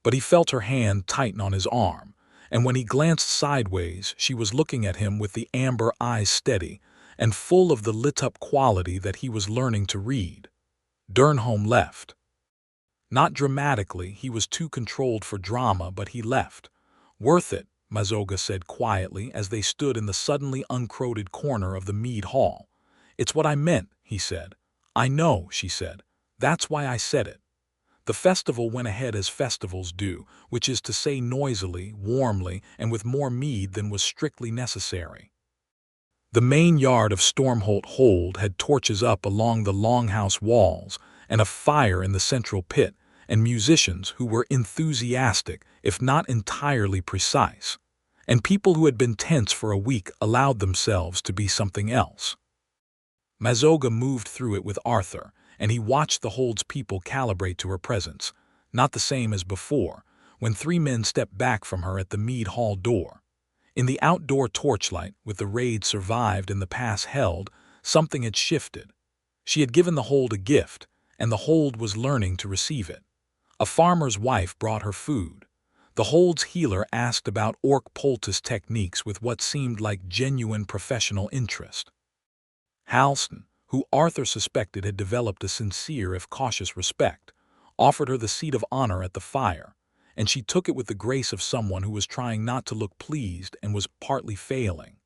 But he felt her hand tighten on his arm, and when he glanced sideways, she was looking at him with the amber eyes steady and full of the lit-up quality that he was learning to read. Durnholm left. Not dramatically, he was too controlled for drama, but he left. Worth it, Mazoga said quietly as they stood in the suddenly uncrowded corner of the mead hall. It's what I meant, he said. I know, she said. That's why I said it. The festival went ahead as festivals do, which is to say noisily, warmly, and with more mead than was strictly necessary. The main yard of Stormholt Hold had torches up along the longhouse walls and a fire in the central pit, and musicians who were enthusiastic, if not entirely precise, and people who had been tense for a week allowed themselves to be something else. Mazoga moved through it with Arthur, and he watched the Hold's people calibrate to her presence, not the same as before, when 3 men stepped back from her at the mead hall door. In the outdoor torchlight, with the raid survived and the pass held, something had shifted. She had given the Hold a gift, and the Hold was learning to receive it. A farmer's wife brought her food. The Hold's healer asked about orc poultice techniques with what seemed like genuine professional interest. Halston, who Arthur suspected had developed a sincere if cautious respect, offered her the seat of honor at the fire, and she took it with the grace of someone who was trying not to look pleased and was partly failing.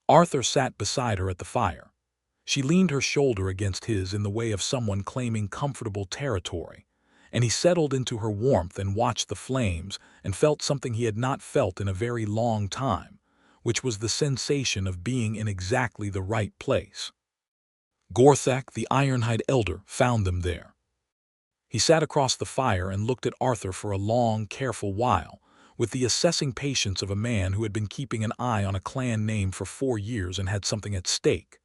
Arthur sat beside her at the fire. She leaned her shoulder against his in the way of someone claiming comfortable territory, and he settled into her warmth and watched the flames and felt something he had not felt in a very long time, which was the sensation of being in exactly the right place. Vrethkai, the Ironhide elder, found them there. He sat across the fire and looked at Arthur for a long, careful while, with the assessing patience of a man who had been keeping an eye on a clan name for 4 years and had something at stake.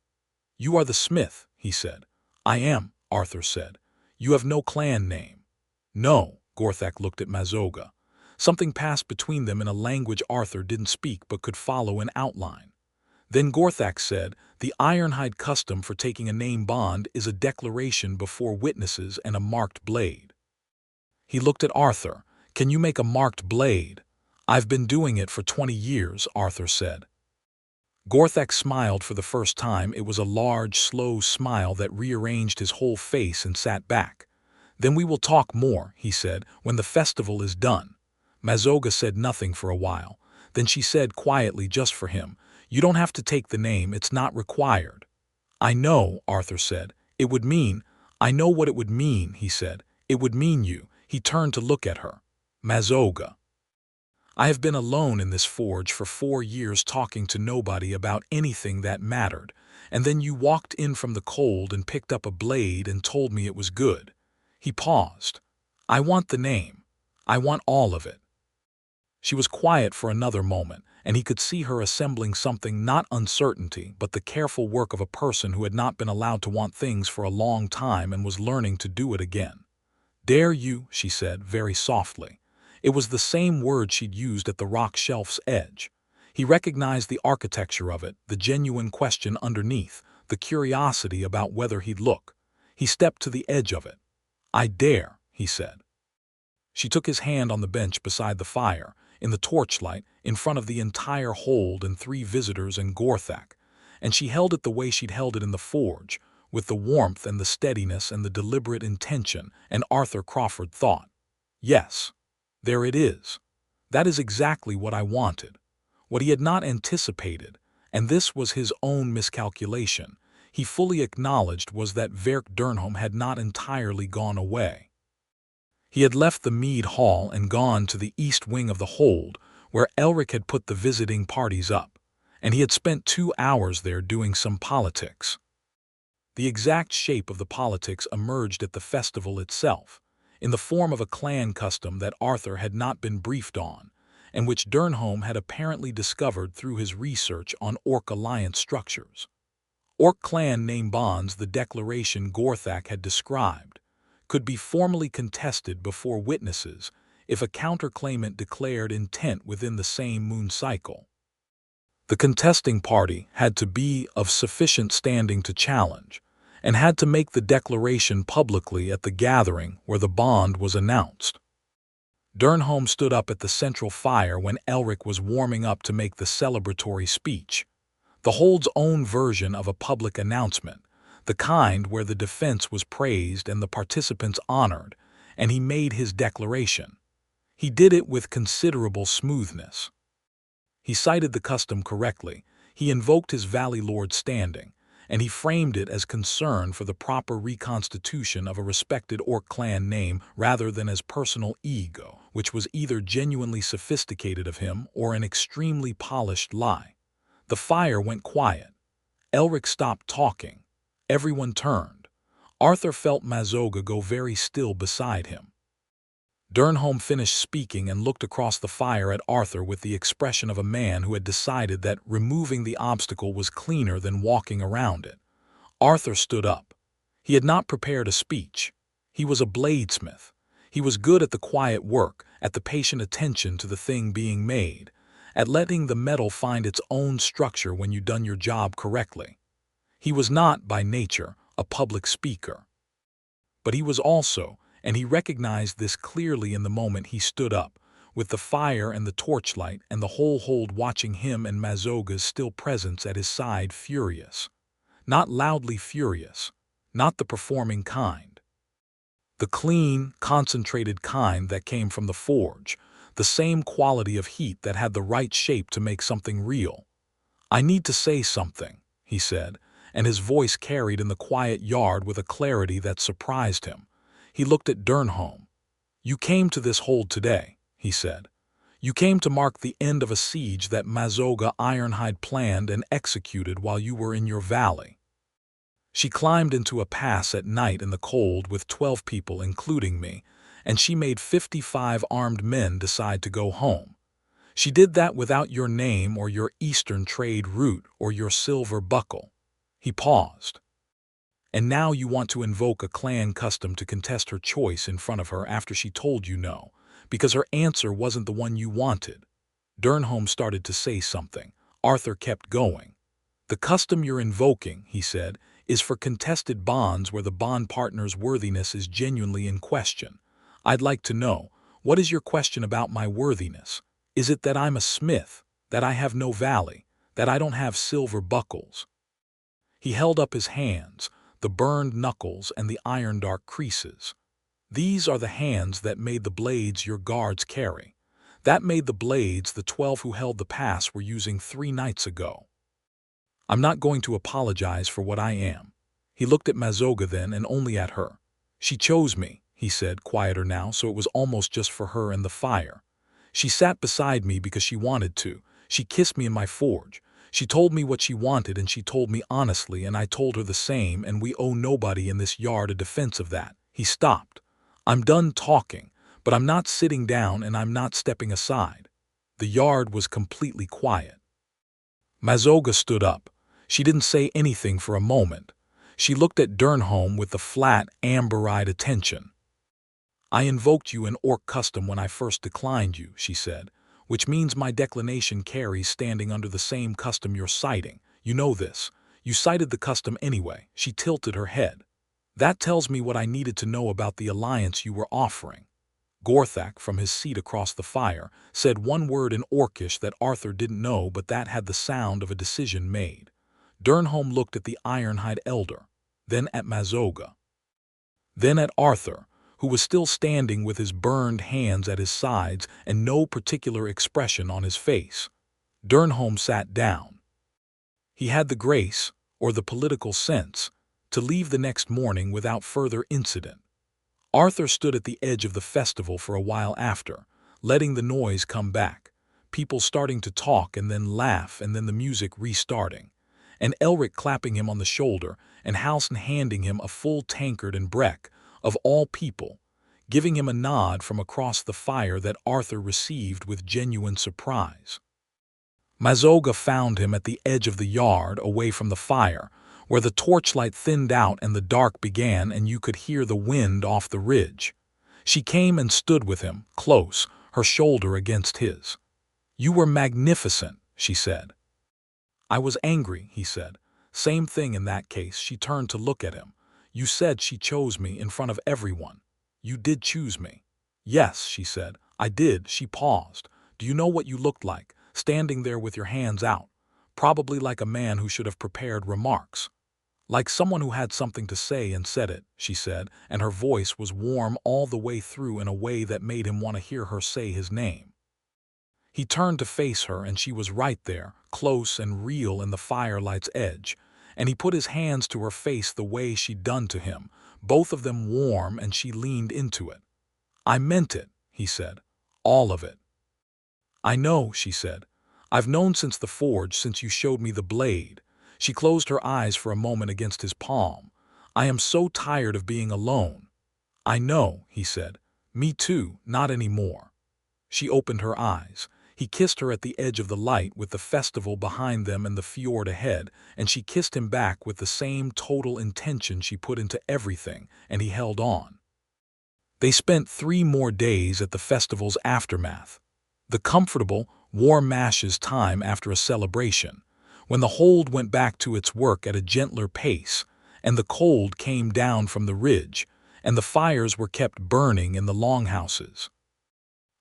You are the smith, he said. I am, Arthur said. You have no clan name. No, Vrethkai looked at Mazoga. Something passed between them in a language Arthur didn't speak but could follow in outline. Then Vrethkai said, "The Ironhide custom for taking a name bond is a declaration before witnesses and a marked blade." He looked at Arthur. "Can you make a marked blade?" "I've been doing it for 20 years, Arthur said. Vrethkai smiled for the first time. It was a large, slow smile that rearranged his whole face and sat back. "Then we will talk more," he said, "when the festival is done." Mazoga said nothing for a while. Then she said quietly, just for him, "You don't have to take the name, it's not required." "I know," Arthur said. I know what it would mean," he said. "It would mean you." He turned to look at her. "Mazoga. I have been alone in this forge for 4 years talking to nobody about anything that mattered, and then you walked in from the cold and picked up a blade and told me it was good." He paused. "I want the name. I want all of it." She was quiet for another moment, and he could see her assembling something, not uncertainty, but the careful work of a person who had not been allowed to want things for a long time and was learning to do it again. "Dare you?" she said, very softly. It was the same word she'd used at the rock shelf's edge. He recognized the architecture of it, the genuine question underneath, the curiosity about whether he'd look. He stepped to the edge of it. "I dare," he said. She took his hand on the bench beside the fire, in the torchlight, in front of the entire hold and 3 visitors and Vrethkai, and she held it the way she'd held it in the forge, with the warmth and the steadiness and the deliberate intention, and Arthur Crawford thought, "Yes, there it is. That is exactly what I wanted." What he had not anticipated, and this was his own miscalculation, he fully acknowledged, was that Vrethkai had not entirely gone away. He had left the mead hall and gone to the east wing of the hold, where Elric had put the visiting parties up, and he had spent 2 hours there doing some politics. The exact shape of the politics emerged at the festival itself, in the form of a clan custom that Arthur had not been briefed on, and which Durnholm had apparently discovered through his research on Orc alliance structures. Orc clan name bonds, the declaration Vrethkai had described, could be formally contested before witnesses if a counterclaimant declared intent within the same moon cycle. The contesting party had to be of sufficient standing to challenge, and had to make the declaration publicly at the gathering where the bond was announced. Durnholm stood up at the central fire when Elric was warming up to make the celebratory speech, the hold's own version of a public announcement, the kind where the defense was praised and the participants honored, and he made his declaration. He did it with considerable smoothness. He cited the custom correctly, he invoked his Valley Lord standing, and he framed it as concern for the proper reconstitution of a respected Orc clan name rather than as personal ego, which was either genuinely sophisticated of him or an extremely polished lie. The fire went quiet. Elric stopped talking. Everyone turned. Arthur felt Mazoga go very still beside him. Durnholm finished speaking and looked across the fire at Arthur with the expression of a man who had decided that removing the obstacle was cleaner than walking around it. Arthur stood up. He had not prepared a speech. He was a bladesmith. He was good at the quiet work, at the patient attention to the thing being made, at letting the metal find its own structure when you'd done your job correctly. He was not, by nature, a public speaker. But he was also, and he recognized this clearly in the moment he stood up, with the fire and the torchlight and the whole hold watching him and Mazoga's still presence at his side, furious. Not loudly furious, not the performing kind. The clean, concentrated kind that came from the forge, the same quality of heat that had the right shape to make something real. "I need to say something," he said, and his voice carried in the quiet yard with a clarity that surprised him. He looked at Durnholm. "You came to this hold today," he said. "You came to mark the end of a siege that Mazoga Ironhide planned and executed while you were in your valley. She climbed into a pass at night in the cold with 12 people, including me, and she made 55 armed men decide to go home. She did that without your name or your Eastern trade route or your silver buckle." He paused. "And now you want to invoke a clan custom to contest her choice in front of her after she told you no, because her answer wasn't the one you wanted." Durnholm started to say something. Arthur kept going. "The custom you're invoking," he said, "is for contested bonds where the bond partner's worthiness is genuinely in question. I'd like to know, what is your question about my worthiness? Is it that I'm a smith, that I have no valley, that I don't have silver buckles?" He held up his hands, the burned knuckles and the iron-dark creases. "These are the hands that made the blades your guards carry. That made the blades the 12 who held the pass were using 3 nights ago. I'm not going to apologize for what I am." He looked at Mazoga then and only at her. "She chose me," he said, quieter now, so it was almost just for her and the fire. "She sat beside me because she wanted to. She kissed me in my forge. She told me what she wanted and she told me honestly and I told her the same, and we owe nobody in this yard a defense of that." He stopped. "I'm done talking, but I'm not sitting down and I'm not stepping aside." The yard was completely quiet. Mazoga stood up. She didn't say anything for a moment. She looked at Dernholm with the flat, amber-eyed attention. "I invoked you in orc custom when I first declined you," she said, "which means my declination carries standing under the same custom you're citing. You know this. You cited the custom anyway." She tilted her head. "That tells me what I needed to know about the alliance you were offering." Vrethkai, from his seat across the fire, said one word in Orcish that Arthur didn't know, but that had the sound of a decision made. Dernholm looked at the Ironhide elder, then at Mazoga, then at Arthur, who was still standing with his burned hands at his sides and no particular expression on his face. Dernholm sat down. He had the grace, or the political sense, to leave the next morning without further incident. Arthur stood at the edge of the festival for a while after, letting the noise come back, people starting to talk and then laugh and then the music restarting, and Elric clapping him on the shoulder and Halson handing him a full tankard, and Breck, of all people, giving him a nod from across the fire that Arthur received with genuine surprise. Mazoga found him at the edge of the yard away from the fire, where the torchlight thinned out and the dark began and you could hear the wind off the ridge. She came and stood with him, close, her shoulder against his. "You were magnificent," she said. "I was angry," he said. "Same thing in that case." She turned to look at him. "You said she chose me in front of everyone. You did choose me." "Yes," she said, "I did." She paused. "Do you know what you looked like, standing there with your hands out? Probably like a man who should have prepared remarks. Like someone who had something to say and said it," she said, and her voice was warm all the way through in a way that made him want to hear her say his name. He turned to face her and she was right there, close and real in the firelight's edge, and he put his hands to her face the way she'd done to him, both of them warm, and she leaned into it. "I meant it," he said. "All of it." "I know," she said. "I've known since the forge, since you showed me the blade." She closed her eyes for a moment against his palm. "I am so tired of being alone." "I know," he said. "Me too, not anymore." She opened her eyes. He kissed her at the edge of the light with the festival behind them and the fjord ahead, and she kissed him back with the same total intention she put into everything, and he held on. They spent 3 more days at the festival's aftermath. The comfortable, warm mashes time after a celebration, when the hold went back to its work at a gentler pace, and the cold came down from the ridge, and the fires were kept burning in the longhouses.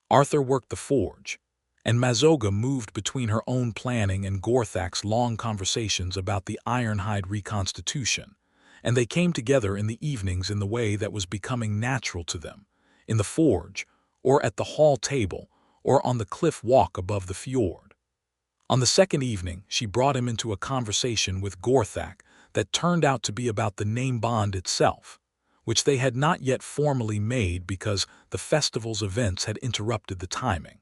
Arthur worked the forge, and Mazoga moved between her own planning and Vrethkai's long conversations about the Ironhide reconstitution, and they came together in the evenings in the way that was becoming natural to them, in the forge, or at the hall table, or on the cliff walk above the fjord. On the second evening, she brought him into a conversation with Vrethkai that turned out to be about the name bond itself, which they had not yet formally made because the festival's events had interrupted the timing.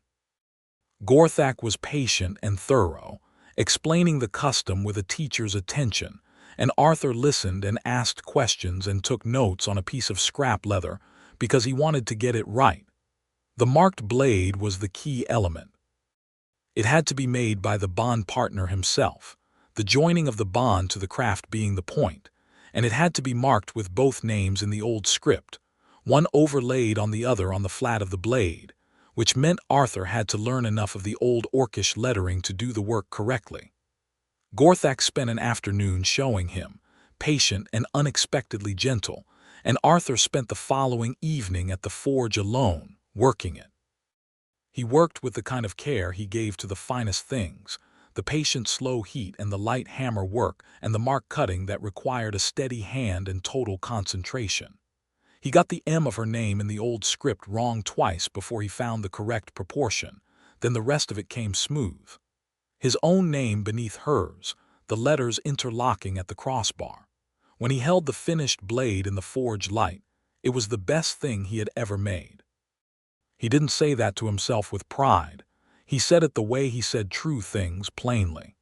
Vrethkai was patient and thorough, explaining the custom with a teacher's attention, and Arthur listened and asked questions and took notes on a piece of scrap leather because he wanted to get it right. The marked blade was the key element. It had to be made by the bond partner himself, the joining of the bond to the craft being the point, and it had to be marked with both names in the old script, one overlaid on the other on the flat of the blade, which meant Arthur had to learn enough of the old Orcish lettering to do the work correctly. Gorthak spent an afternoon showing him, patient and unexpectedly gentle, and Arthur spent the following evening at the forge alone, working it. He worked with the kind of care he gave to the finest things, the patient slow heat and the light hammer work and the mark cutting that required a steady hand and total concentration. He got the M of her name in the old script wrong twice before he found the correct proportion, then the rest of it came smooth. His own name beneath hers, the letters interlocking at the crossbar. When he held the finished blade in the forge light, it was the best thing he had ever made. He didn't say that to himself with pride. He said it the way he said true things plainly.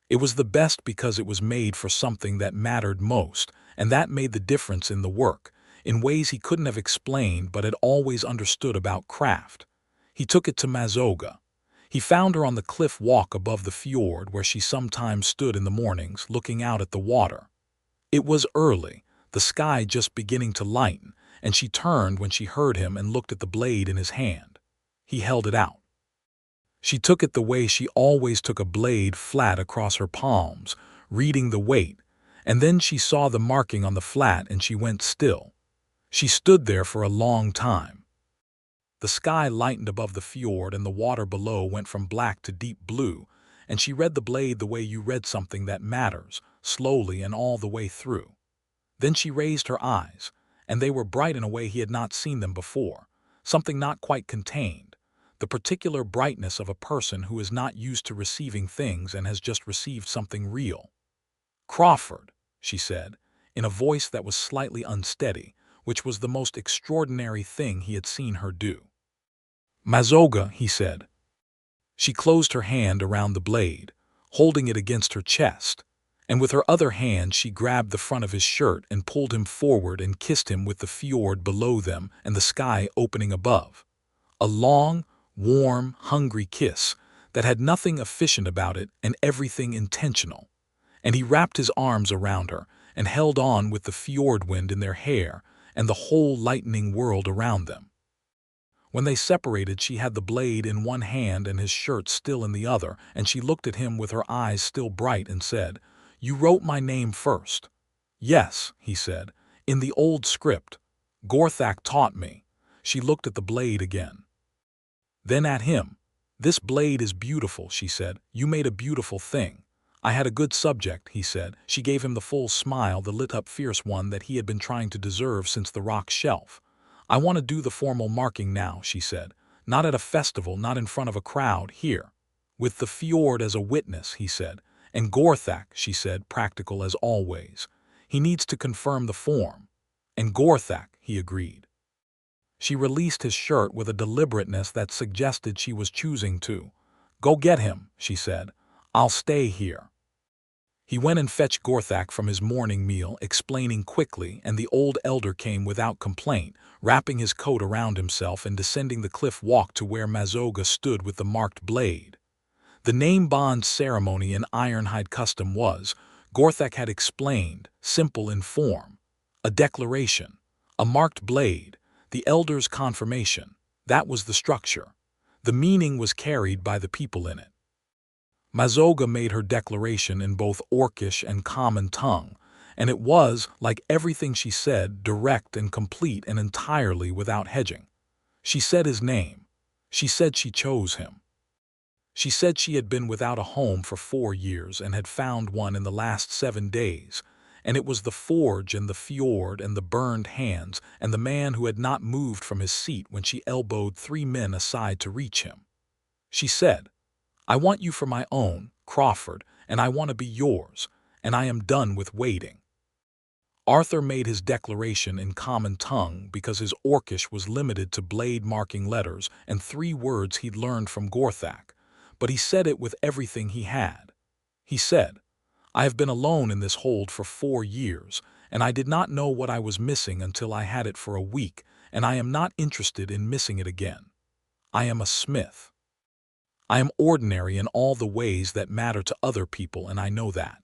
It was the best because it was made for something that mattered most, and that made the difference in the work, in ways he couldn't have explained but had always understood about craft. He took it to Mazoga. He found her on the cliff walk above the fjord where she sometimes stood in the mornings looking out at the water. It was early, the sky just beginning to lighten, and she turned when she heard him and looked at the blade in his hand. He held it out. She took it the way she always took a blade, flat across her palms, reading the weight, and then she saw the marking on the flat and she went still. She stood there for a long time. The sky lightened above the fjord and the water below went from black to deep blue, and she read the blade the way you read something that matters, slowly and all the way through. Then she raised her eyes, and they were bright in a way he had not seen them before, something not quite contained, the particular brightness of a person who is not used to receiving things and has just received something real. "Crawford," she said, in a voice that was slightly unsteady, which was the most extraordinary thing he had seen her do. "Mazoga," he said. She closed her hand around the blade, holding it against her chest, and with her other hand she grabbed the front of his shirt and pulled him forward and kissed him with the fjord below them and the sky opening above. A long, warm, hungry kiss that had nothing efficient about it and everything intentional. And he wrapped his arms around her and held on with the fjord wind in their hair and the whole lightening world around them. When they separated, she had the blade in one hand and his shirt still in the other, and she looked at him with her eyes still bright and said, "You wrote my name first." "Yes," he said, "in the old script. Gorthak taught me." She looked at the blade again. Then at him. "This blade is beautiful," she said. "You made a beautiful thing." "I had a good subject," he said. She gave him the full smile, the lit-up fierce one that he had been trying to deserve since the rock shelf. "I want to do the formal marking now," she said. "Not at a festival, not in front of a crowd, here. With the fjord as a witness," he said. "And Gorthak," she said, practical as always. "He needs to confirm the form." "And Gorthak," he agreed. She released his shirt with a deliberateness that suggested she was choosing to. "Go get him," she said. "I'll stay here." He went and fetched Gorthak from his morning meal, explaining quickly, and the old elder came without complaint, wrapping his coat around himself and descending the cliff walk to where Mazoga stood with the marked blade. The name bond ceremony in Ironhide custom was, Gorthak had explained, simple in form. A declaration, a marked blade, the elder's confirmation. That was the structure. The meaning was carried by the people in it. Mazoga made her declaration in both Orcish and common tongue, and it was, like everything she said, direct and complete and entirely without hedging. She said his name. She said she chose him. She said she had been without a home for 4 years and had found one in the last 7 days, and it was the forge and the fjord and the burned hands and the man who had not moved from his seat when she elbowed 3 men aside to reach him. She said, "I want you for my own, Crawford, and I want to be yours, and I am done with waiting." Arthur made his declaration in common tongue because his Orcish was limited to blade-marking letters and 3 words he'd learned from Gorthak, but he said it with everything he had. He said, "I have been alone in this hold for 4 years, and I did not know what I was missing until I had it for a week, and I am not interested in missing it again. I am a smith. I am ordinary in all the ways that matter to other people, and I know that.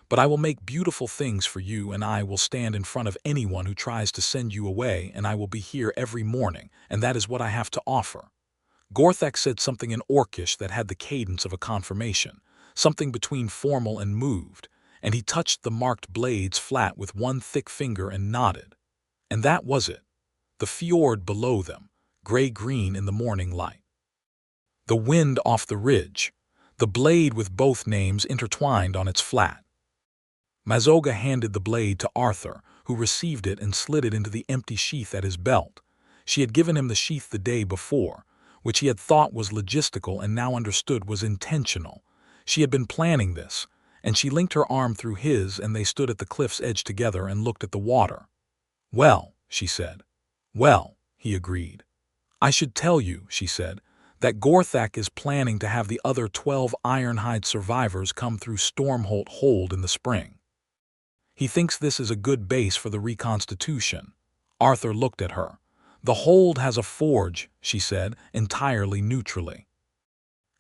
But I will make beautiful things for you, and I will stand in front of anyone who tries to send you away, and I will be here every morning, and that is what I have to offer." Gorthak said something in Orcish that had the cadence of a confirmation, something between formal and moved, and he touched the marked blades flat with one thick finger and nodded. And that was it. The fjord below them, gray-green in the morning light. The wind off the ridge, the blade with both names intertwined on its flat. Mazoga handed the blade to Arthur, who received it and slid it into the empty sheath at his belt. She had given him the sheath the day before, which he had thought was logistical and now understood was intentional. She had been planning this, and she linked her arm through his, and they stood at the cliff's edge together and looked at the water. "Well," she said. "Well," he agreed. "I should tell you," she said, "that Vrethkai is planning to have the other 12 Ironhide survivors come through Stormholt Hold in the spring. He thinks this is a good base for the reconstitution." Arthur looked at her. "The hold has a forge," she said, entirely neutrally,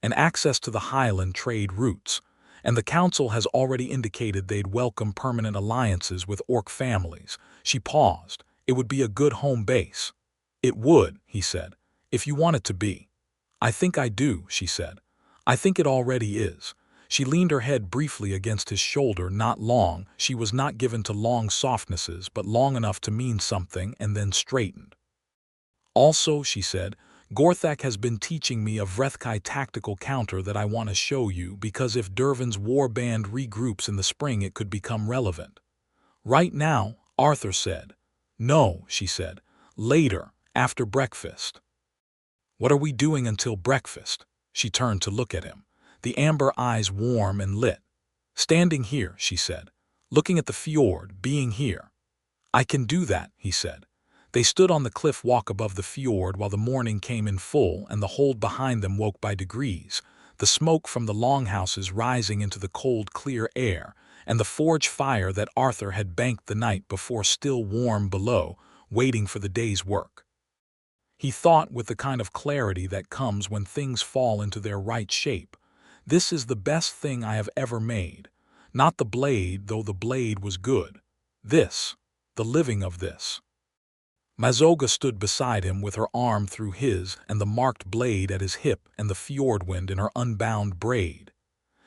"and access to the highland trade routes, and the council has already indicated they'd welcome permanent alliances with orc families." She paused. "It would be a good home base." "It would," he said, "if you want it to be." "I think I do," she said. "I think it already is." She leaned her head briefly against his shoulder, not long. She was not given to long softnesses, but long enough to mean something, and then straightened. "Also," she said, "Vrethkai has been teaching me a Vrethkai tactical counter that I want to show you, because if Dervin's war band regroups in the spring it could become relevant." "Right now," Arthur said. "No," she said. "Later, after breakfast." "What are we doing until breakfast?" She turned to look at him, the amber eyes warm and lit. "Standing here," she said, "looking at the fjord, being here." "I can do that," he said. They stood on the cliff walk above the fjord while the morning came in full, and the hold behind them woke by degrees, the smoke from the longhouses rising into the cold, clear air, and the forge fire that Arthur had banked the night before still warm below, waiting for the day's work. He thought with the kind of clarity that comes when things fall into their right shape. "This is the best thing I have ever made. Not the blade, though the blade was good. This, the living of this." Mazoga stood beside him with her arm through his and the marked blade at his hip and the fjord wind in her unbound braid.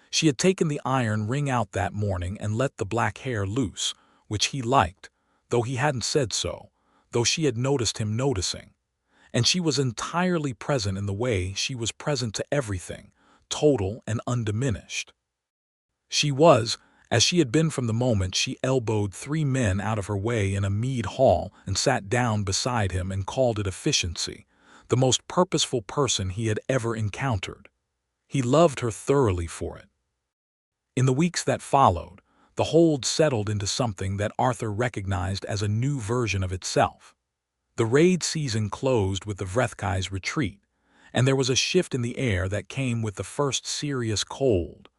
She had taken the iron ring out that morning and let the black hair loose, which he liked, though he hadn't said so, though she had noticed him noticing. And she was entirely present in the way she was present to everything, total and undiminished. She was, as she had been from the moment she elbowed 3 men out of her way in a mead hall and sat down beside him and called it efficiency, the most purposeful person he had ever encountered. He loved her thoroughly for it. In the weeks that followed, the hold settled into something that Arthur recognized as a new version of itself. The raid season closed with the Vrethkai's retreat, and there was a shift in the air that came with the first serious cold,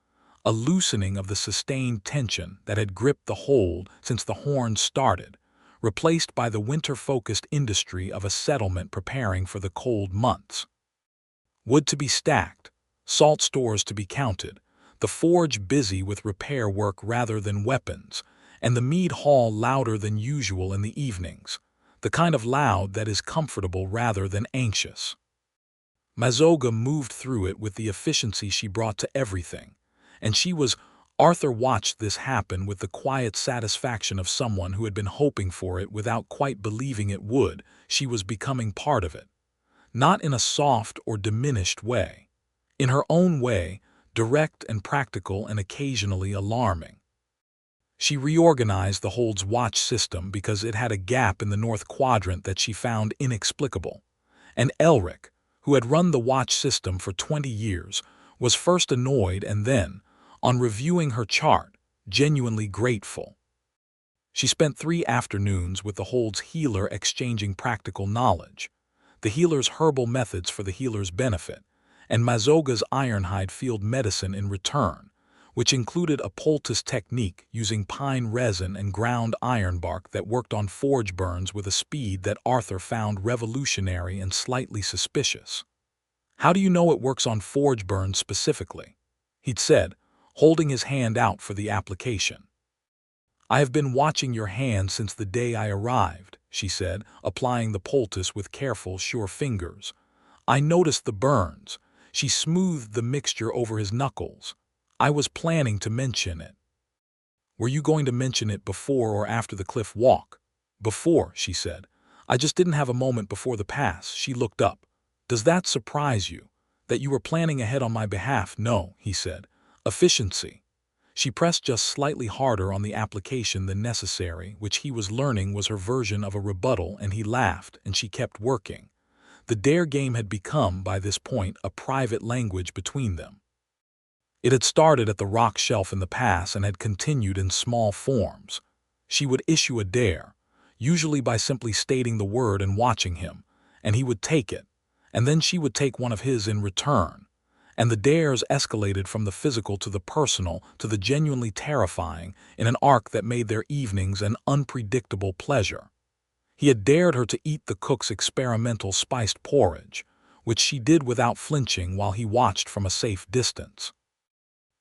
a loosening of the sustained tension that had gripped the hold since the horns started, replaced by the winter-focused industry of a settlement preparing for the cold months. Wood to be stacked, salt stores to be counted, the forge busy with repair work rather than weapons, and the mead hall louder than usual in the evenings, the kind of loud that is comfortable rather than anxious. Mazoga moved through it with the efficiency she brought to everything, and Arthur watched this happen with the quiet satisfaction of someone who had been hoping for it without quite believing it would. She was becoming part of it. Not in a soft or diminished way. In her own way, direct and practical and occasionally alarming. She reorganized the hold's watch system because it had a gap in the north quadrant that she found inexplicable. And Elric, who had run the watch system for 20 years, was first annoyed and then, on reviewing her chart, genuinely grateful. She spent 3 afternoons with the hold's healer exchanging practical knowledge, the healer's herbal methods for the healer's benefit, and Mazoga's Ironhide field medicine in return, which included a poultice technique using pine resin and ground iron bark that worked on forge burns with a speed that Arthur found revolutionary and slightly suspicious. "How do you know it works on forge burns specifically?" he'd said, holding his hand out for the application. "I have been watching your hand since the day I arrived," she said, applying the poultice with careful, sure fingers. "I noticed the burns." She smoothed the mixture over his knuckles. I was planning to mention it. Were you going to mention it before or after the cliff walk? Before, she said. I just didn't have a moment before the pass. She looked up. Does that surprise you? That you were planning ahead on my behalf? No, he said. Efficiency. She pressed just slightly harder on the application than necessary, which he was learning was her version of a rebuttal, and he laughed, and she kept working. The dare game had become, by this point, a private language between them. It had started at the rock shelf in the pass and had continued in small forms. She would issue a dare, usually by simply stating the word and watching him, and he would take it, and then she would take one of his in return. And the dares escalated from the physical to the personal to the genuinely terrifying in an arc that made their evenings an unpredictable pleasure. He had dared her to eat the cook's experimental spiced porridge, which she did without flinching while he watched from a safe distance.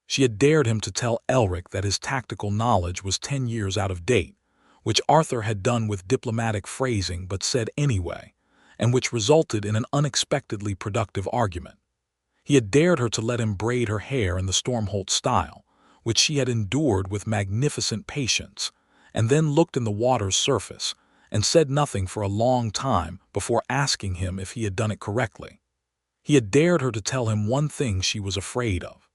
She had dared him to tell Elric that his tactical knowledge was 10 years out of date, which Arthur had done with diplomatic phrasing but said anyway, and which resulted in an unexpectedly productive argument. He had dared her to let him braid her hair in the Stormholt style, which she had endured with magnificent patience, and then looked in the water's surface and said nothing for a long time before asking him if he had done it correctly. He had dared her to tell him one thing she was afraid of.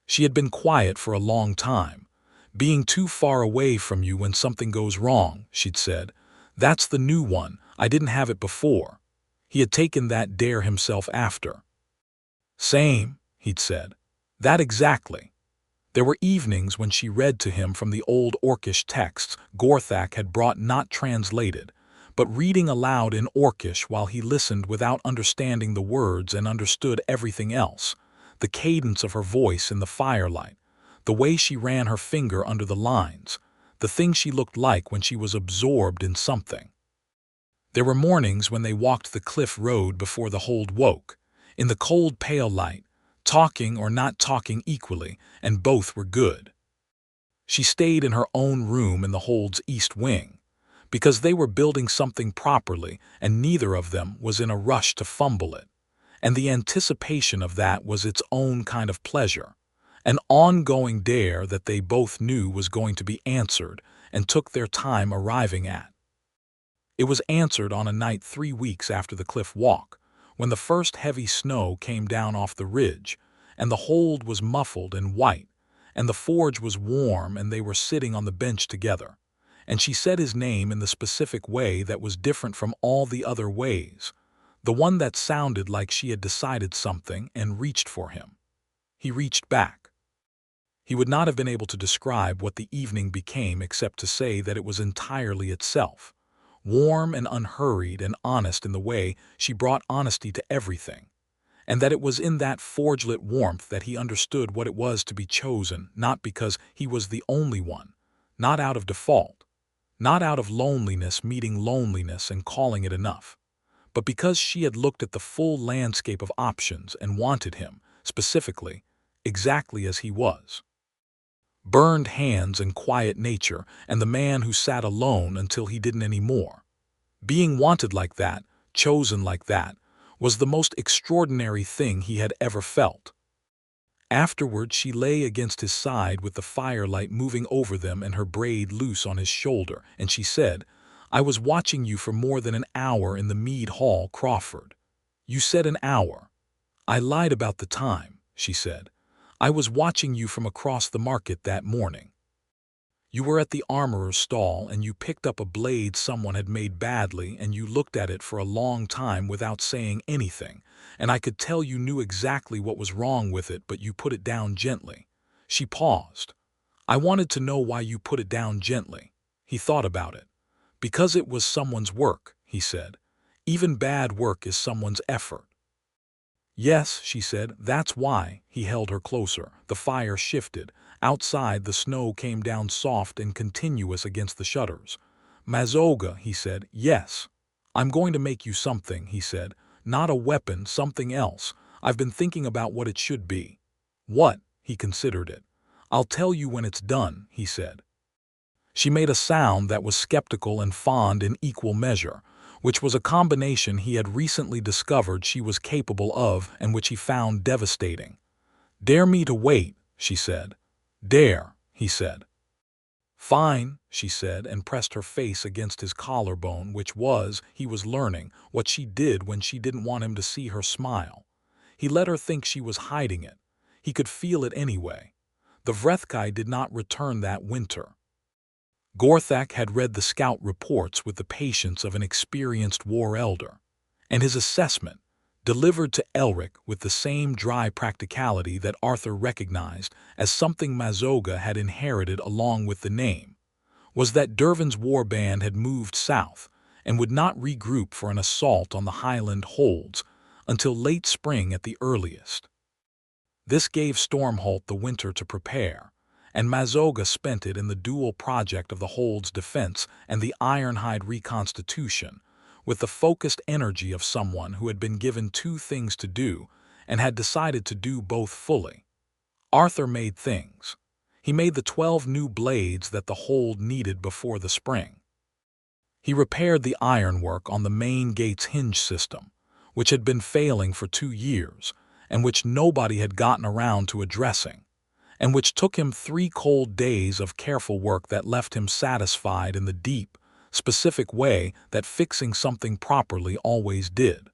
She had been quiet for a long time. Being too far away from you when something goes wrong, she'd said. That's the new one. I didn't have it before. He had taken that dare himself after. Same, he'd said. That exactly. There were evenings when she read to him from the old Orcish texts Vrethkai had brought not translated, but reading aloud in Orcish while he listened without understanding the words and understood everything else, the cadence of her voice in the firelight, the way she ran her finger under the lines, the thing she looked like when she was absorbed in something. There were mornings when they walked the cliff road before the hold woke, in the cold pale light, talking or not talking equally, and both were good. She stayed in her own room in the hold's east wing, because they were building something properly and neither of them was in a rush to fumble it, and the anticipation of that was its own kind of pleasure, an ongoing dare that they both knew was going to be answered and took their time arriving at. It was answered on a night 3 weeks after the cliff walk, when the first heavy snow came down off the ridge, and the hold was muffled and white, and the forge was warm, and they were sitting on the bench together, and she said his name in the specific way that was different from all the other ways, the one that sounded like she had decided something and reached for him. He reached back. He would not have been able to describe what the evening became except to say that it was entirely itself, warm and unhurried and honest in the way she brought honesty to everything, and that it was in that forge-lit warmth that he understood what it was to be chosen, not because he was the only one, not out of default, not out of loneliness meeting loneliness and calling it enough, but because she had looked at the full landscape of options and wanted him, specifically, exactly as he was. Burned hands and quiet nature, and the man who sat alone until he didn't anymore. Being wanted like that, chosen like that, was the most extraordinary thing he had ever felt. Afterward she lay against his side with the firelight moving over them and her braid loose on his shoulder, and she said, I was watching you for more than an hour in the mead hall, Crawford. You said an hour. I lied about the time, she said. I was watching you from across the market that morning. You were at the armorer's stall and you picked up a blade someone had made badly and you looked at it for a long time without saying anything, and I could tell you knew exactly what was wrong with it, but you put it down gently. She paused. I wanted to know why you put it down gently. He thought about it. Because it was someone's work, he said. Even bad work is someone's effort. Yes, she said, that's why. He held her closer. The fire shifted. Outside, the snow came down soft and continuous against the shutters. Mazoga, he said, yes. I'm going to make you something, he said. Not a weapon, something else. I've been thinking about what it should be. What? He considered it. I'll tell you when it's done, he said. She made a sound that was skeptical and fond in equal measure, which was a combination he had recently discovered she was capable of and which he found devastating. Dare me to wait, she said. Dare, he said. Fine, she said, and pressed her face against his collarbone, which was, he was learning, what she did when she didn't want him to see her smile. He let her think she was hiding it. He could feel it anyway. The Vrethkai did not return that winter. Gorthak had read the scout reports with the patience of an experienced war elder, and his assessment, delivered to Elric with the same dry practicality that Arthur recognized as something Mazoga had inherited along with the name, was that Dervin's war band had moved south and would not regroup for an assault on the highland holds until late spring at the earliest. This gave Stormholt the winter to prepare, and Mazoga spent it in the dual project of the hold's defense and the Ironhide reconstitution, with the focused energy of someone who had been given two things to do and had decided to do both fully. Arthur made things. He made the 12 new blades that the hold needed before the spring. He repaired the ironwork on the main gate's hinge system, which had been failing for 2 years and which nobody had gotten around to addressing, and which took him 3 cold days of careful work that left him satisfied in the deep, specific way that fixing something properly always did.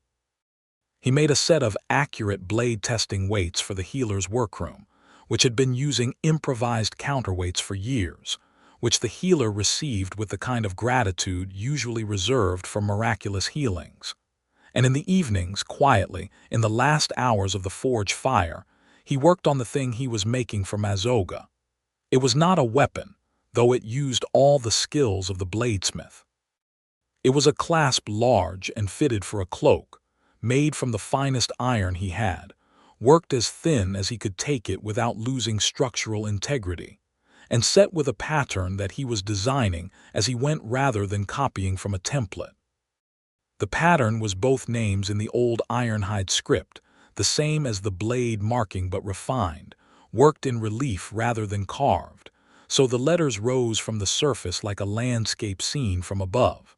He made a set of accurate blade testing weights for the healer's workroom, which had been using improvised counterweights for years, which the healer received with the kind of gratitude usually reserved for miraculous healings. And in the evenings, quietly, in the last hours of the forge fire, he worked on the thing he was making for Mazoga. It was not a weapon, though it used all the skills of the bladesmith. It was a clasp large and fitted for a cloak, made from the finest iron he had, worked as thin as he could take it without losing structural integrity, and set with a pattern that he was designing as he went rather than copying from a template. The pattern was both names in the old Ironhide script, the same as the blade marking but refined, worked in relief rather than carved, so the letters rose from the surface like a landscape scene from above.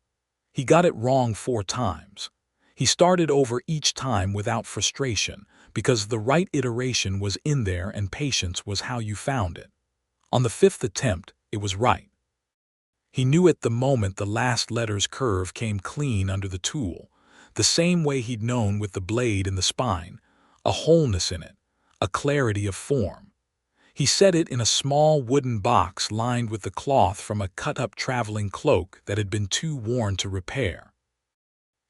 He got it wrong 4 times. He started over each time without frustration, because the right iteration was in there and patience was how you found it. On the 5th attempt, it was right. He knew it the moment the last letter's curve came clean under the tool, the same way he'd known with the blade in the spine, a wholeness in it, a clarity of form. He set it in a small wooden box lined with the cloth from a cut-up traveling cloak that had been too worn to repair.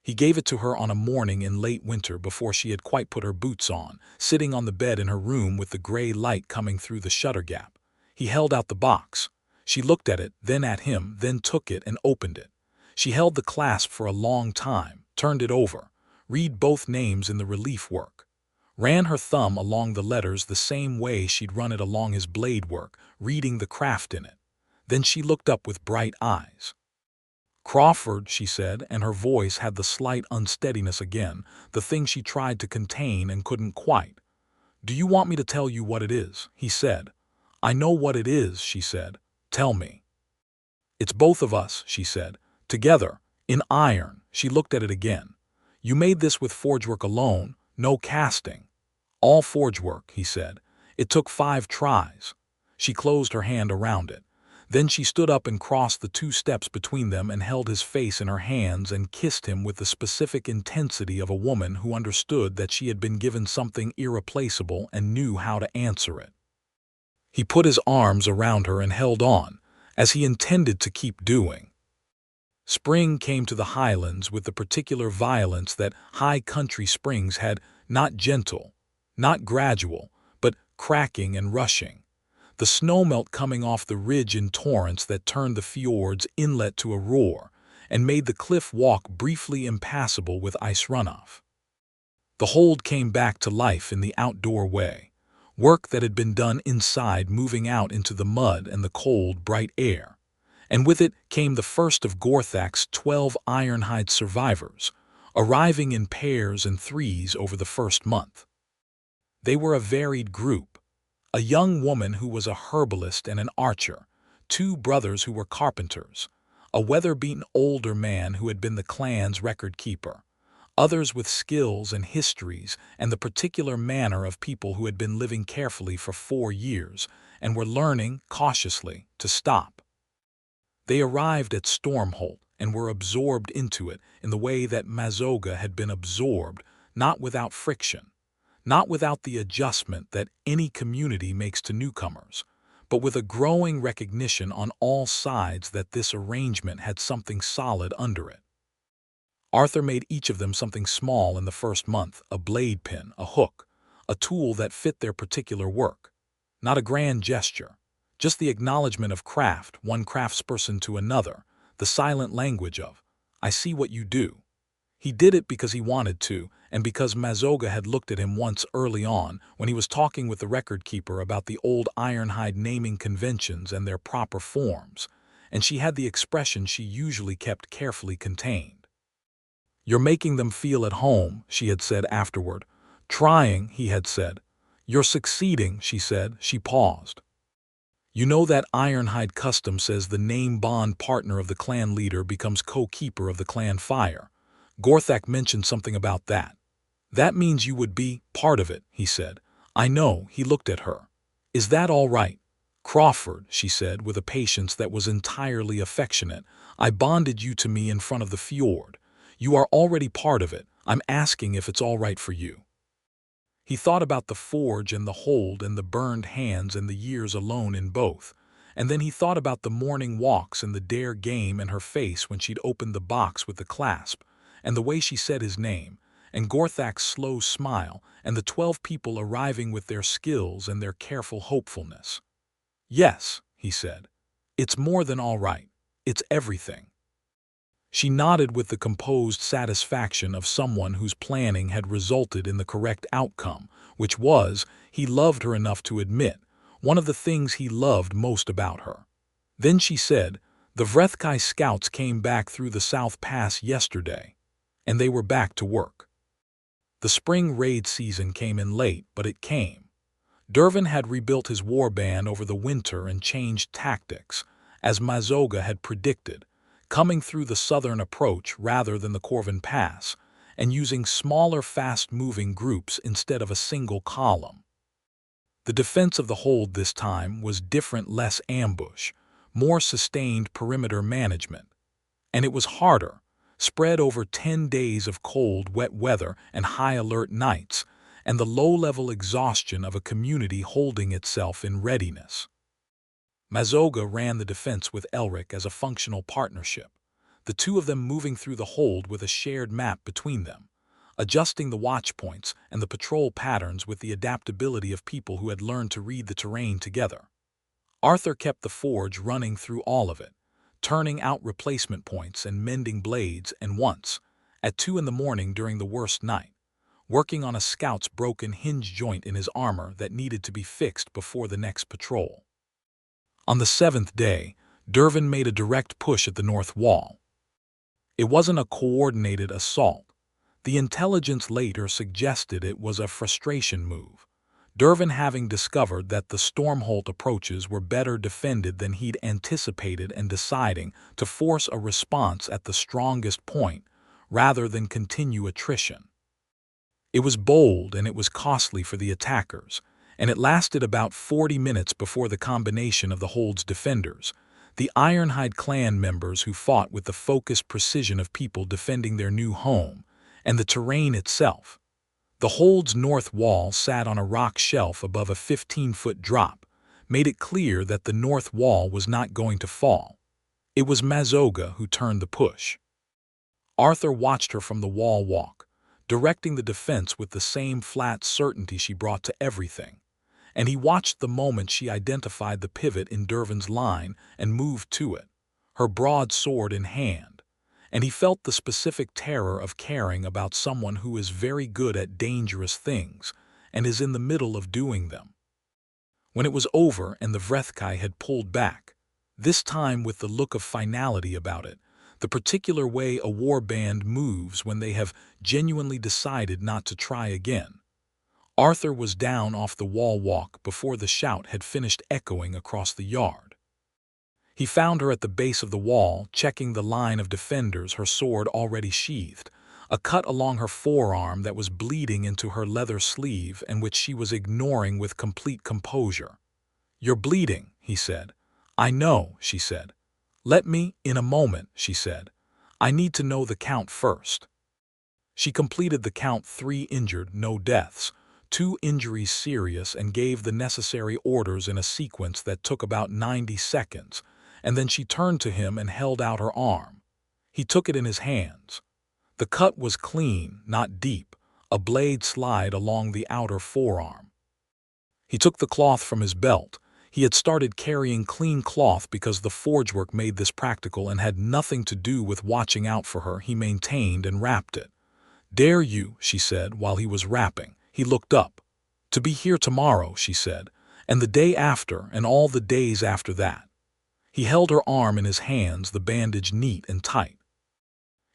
He gave it to her on a morning in late winter before she had quite put her boots on, sitting on the bed in her room with the gray light coming through the shutter gap. He held out the box. She looked at it, then at him, then took it and opened it. She held the clasp for a long time, turned it over, read both names in the relief work, ran her thumb along the letters the same way she'd run it along his blade work, reading the craft in it. Then she looked up with bright eyes. Crawford, she said, and her voice had the slight unsteadiness again, the thing she tried to contain and couldn't quite. Do you want me to tell you what it is? He said. I know what it is, she said. Tell me. It's both of us, she said. Together, in iron. She looked at it again. You made this with forge work alone, no casting. All forge work, he said. It took 5 tries. She closed her hand around it. Then she stood up and crossed the 2 steps between them and held his face in her hands and kissed him with the specific intensity of a woman who understood that she had been given something irreplaceable and knew how to answer it. He put his arms around her and held on, as he intended to keep doing. Spring came to the highlands with the particular violence that high country springs had, not gentle, not gradual, but cracking and rushing. The snowmelt coming off the ridge in torrents that turned the fjord's inlet to a roar and made the cliff walk briefly impassable with ice runoff. The hold came back to life in the outdoor way. Work that had been done inside moving out into the mud and the cold, bright air. And with it came the first of Gorthak's 12 Ironhide survivors, arriving in pairs and threes over the first month. They were a varied group. A young woman who was a herbalist and an archer, 2 brothers who were carpenters, a weather-beaten older man who had been the clan's record keeper, others with skills and histories and the particular manner of people who had been living carefully for 4 years and were learning, cautiously, to stop. They arrived at Stormholt and were absorbed into it in the way that Mazoga had been absorbed, not without friction, not without the adjustment that any community makes to newcomers, but with a growing recognition on all sides that this arrangement had something solid under it. Arthur made each of them something small in the first month, a blade pin, a hook, a tool that fit their particular work. Not a grand gesture, just the acknowledgement of craft, one craftsperson to another, the silent language of, "I see what you do." He did it because he wanted to, and because Mazoga had looked at him once early on when he was talking with the record keeper about the old Ironhide naming conventions and their proper forms, and she had the expression she usually kept carefully contained. "You're making them feel at home," she had said afterward. "Trying," he had said. "You're succeeding," she said. She paused. "You know that Ironhide custom says the name bond partner of the clan leader becomes co-keeper of the clan fire. Vrethkai mentioned something about that. That means you would be part of it," he said. "I know," he looked at her. "Is that all right?" "Crawford," she said with a patience that was entirely affectionate, "I bonded you to me in front of the fjord. You are already part of it. I'm asking if it's all right for you." He thought about the forge and the hold and the burned hands and the years alone in both, and then he thought about the morning walks and the dare game and her face when she'd opened the box with the clasp, and the way she said his name, and Vrethkai's slow smile, and the 12 people arriving with their skills and their careful hopefulness. "Yes," he said. "It's more than all right. It's everything." She nodded with the composed satisfaction of someone whose planning had resulted in the correct outcome, which was, he loved her enough to admit, one of the things he loved most about her. Then she said, "The Vrethkai scouts came back through the South Pass yesterday, and they were back to work." The spring raid season came in late, but it came. Dervin had rebuilt his warband over the winter and changed tactics, as Mazoga had predicted, coming through the southern approach rather than the Corvin Pass, and using smaller fast-moving groups instead of a single column. The defense of the hold this time was different, less ambush, more sustained perimeter management. And it was harder, spread over 10 days of cold, wet weather and high-alert nights, and the low-level exhaustion of a community holding itself in readiness. Mazoga ran the defense with Elric as a functional partnership, the two of them moving through the hold with a shared map between them, adjusting the watch points and the patrol patterns with the adaptability of people who had learned to read the terrain together. Arthur kept the forge running through all of it, turning out replacement points and mending blades, and once, at 2 in the morning during the worst night, working on a scout's broken hinge joint in his armor that needed to be fixed before the next patrol. On the 7th day, Dervin made a direct push at the north wall. It wasn't a coordinated assault. The intelligence later suggested it was a frustration move, Dervin having discovered that the Stormholt approaches were better defended than he'd anticipated and deciding to force a response at the strongest point rather than continue attrition. It was bold and it was costly for the attackers, and it lasted about 40 minutes before the combination of the hold's defenders, the Ironhide clan members who fought with the focused precision of people defending their new home, and the terrain itself. The hold's north wall sat on a rock shelf above a 15-foot drop, made it clear that the north wall was not going to fall. It was Mazoga who turned the push. Arthur watched her from the wall walk, directing the defense with the same flat certainty she brought to everything, and he watched the moment she identified the pivot in Dervin's line and moved to it, her broadsword in hand, and he felt the specific terror of caring about someone who is very good at dangerous things and is in the middle of doing them. When it was over and the Vrethkai had pulled back, this time with the look of finality about it, the particular way a warband moves when they have genuinely decided not to try again, Arthur was down off the wall walk before the shout had finished echoing across the yard. He found her at the base of the wall, checking the line of defenders, her sword already sheathed, a cut along her forearm that was bleeding into her leather sleeve and which she was ignoring with complete composure. "You're bleeding," he said. "I know," she said. "Let me, in a moment," she said. "I need to know the count first." She completed the count: 3 injured, no deaths, 2 injuries serious, and gave the necessary orders in a sequence that took about 90 seconds, and then she turned to him and held out her arm. He took it in his hands. The cut was clean, not deep, a blade slide along the outer forearm. He took the cloth from his belt. He had started carrying clean cloth because the forgework made this practical and had nothing to do with watching out for her. He maintained and wrapped it. "Dare you," she said while he was wrapping. He looked up. "To be here tomorrow," she said, "and the day after, and all the days after that." He held her arm in his hands, the bandage neat and tight.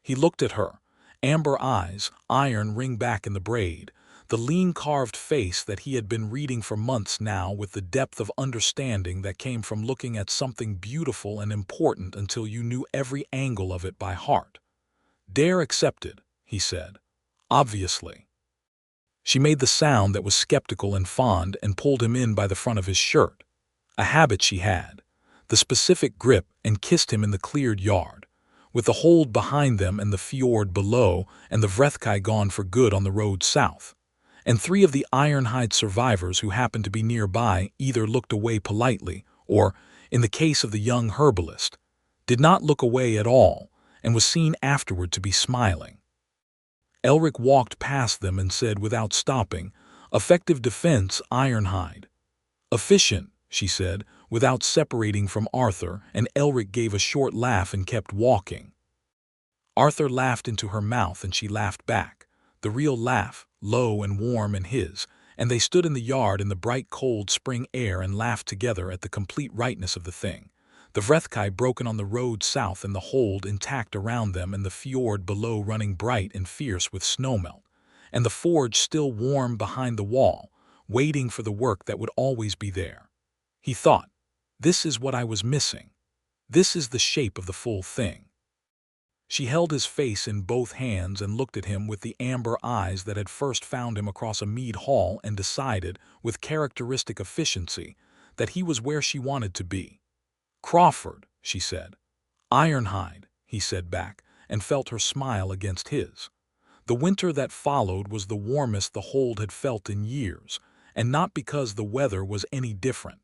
He looked at her. Amber eyes, iron ring back in the braid, the lean carved face that he had been reading for months now with the depth of understanding that came from looking at something beautiful and important until you knew every angle of it by heart. "Dare accepted," he said. "Obviously." She made the sound that was skeptical and fond and pulled him in by the front of his shirt. A habit she had. The specific grip, and kissed him in the cleared yard, with the hold behind them and the fjord below and the Vrethkai gone for good on the road south. And 3 of the Ironhide survivors who happened to be nearby either looked away politely or, in the case of the young herbalist, did not look away at all and was seen afterward to be smiling. Elric walked past them and said without stopping, "Effective defense, Ironhide." "Efficient," she said, without separating from Arthur, and Elric gave a short laugh and kept walking. Arthur laughed into her mouth and she laughed back, the real laugh, low and warm in his, and they stood in the yard in the bright cold spring air and laughed together at the complete rightness of the thing. The Vrethkai broken on the road south and the hold intact around them and the fjord below running bright and fierce with snowmelt, and the forge still warm behind the wall, waiting for the work that would always be there. He thought, "This is what I was missing. This is the shape of the full thing." She held his face in both hands and looked at him with the amber eyes that had first found him across a mead hall and decided, with characteristic efficiency, that he was where she wanted to be. "Crawford," she said. "Ironhide," he said back, and felt her smile against his. The winter that followed was the warmest the hold had felt in years, and not because the weather was any different.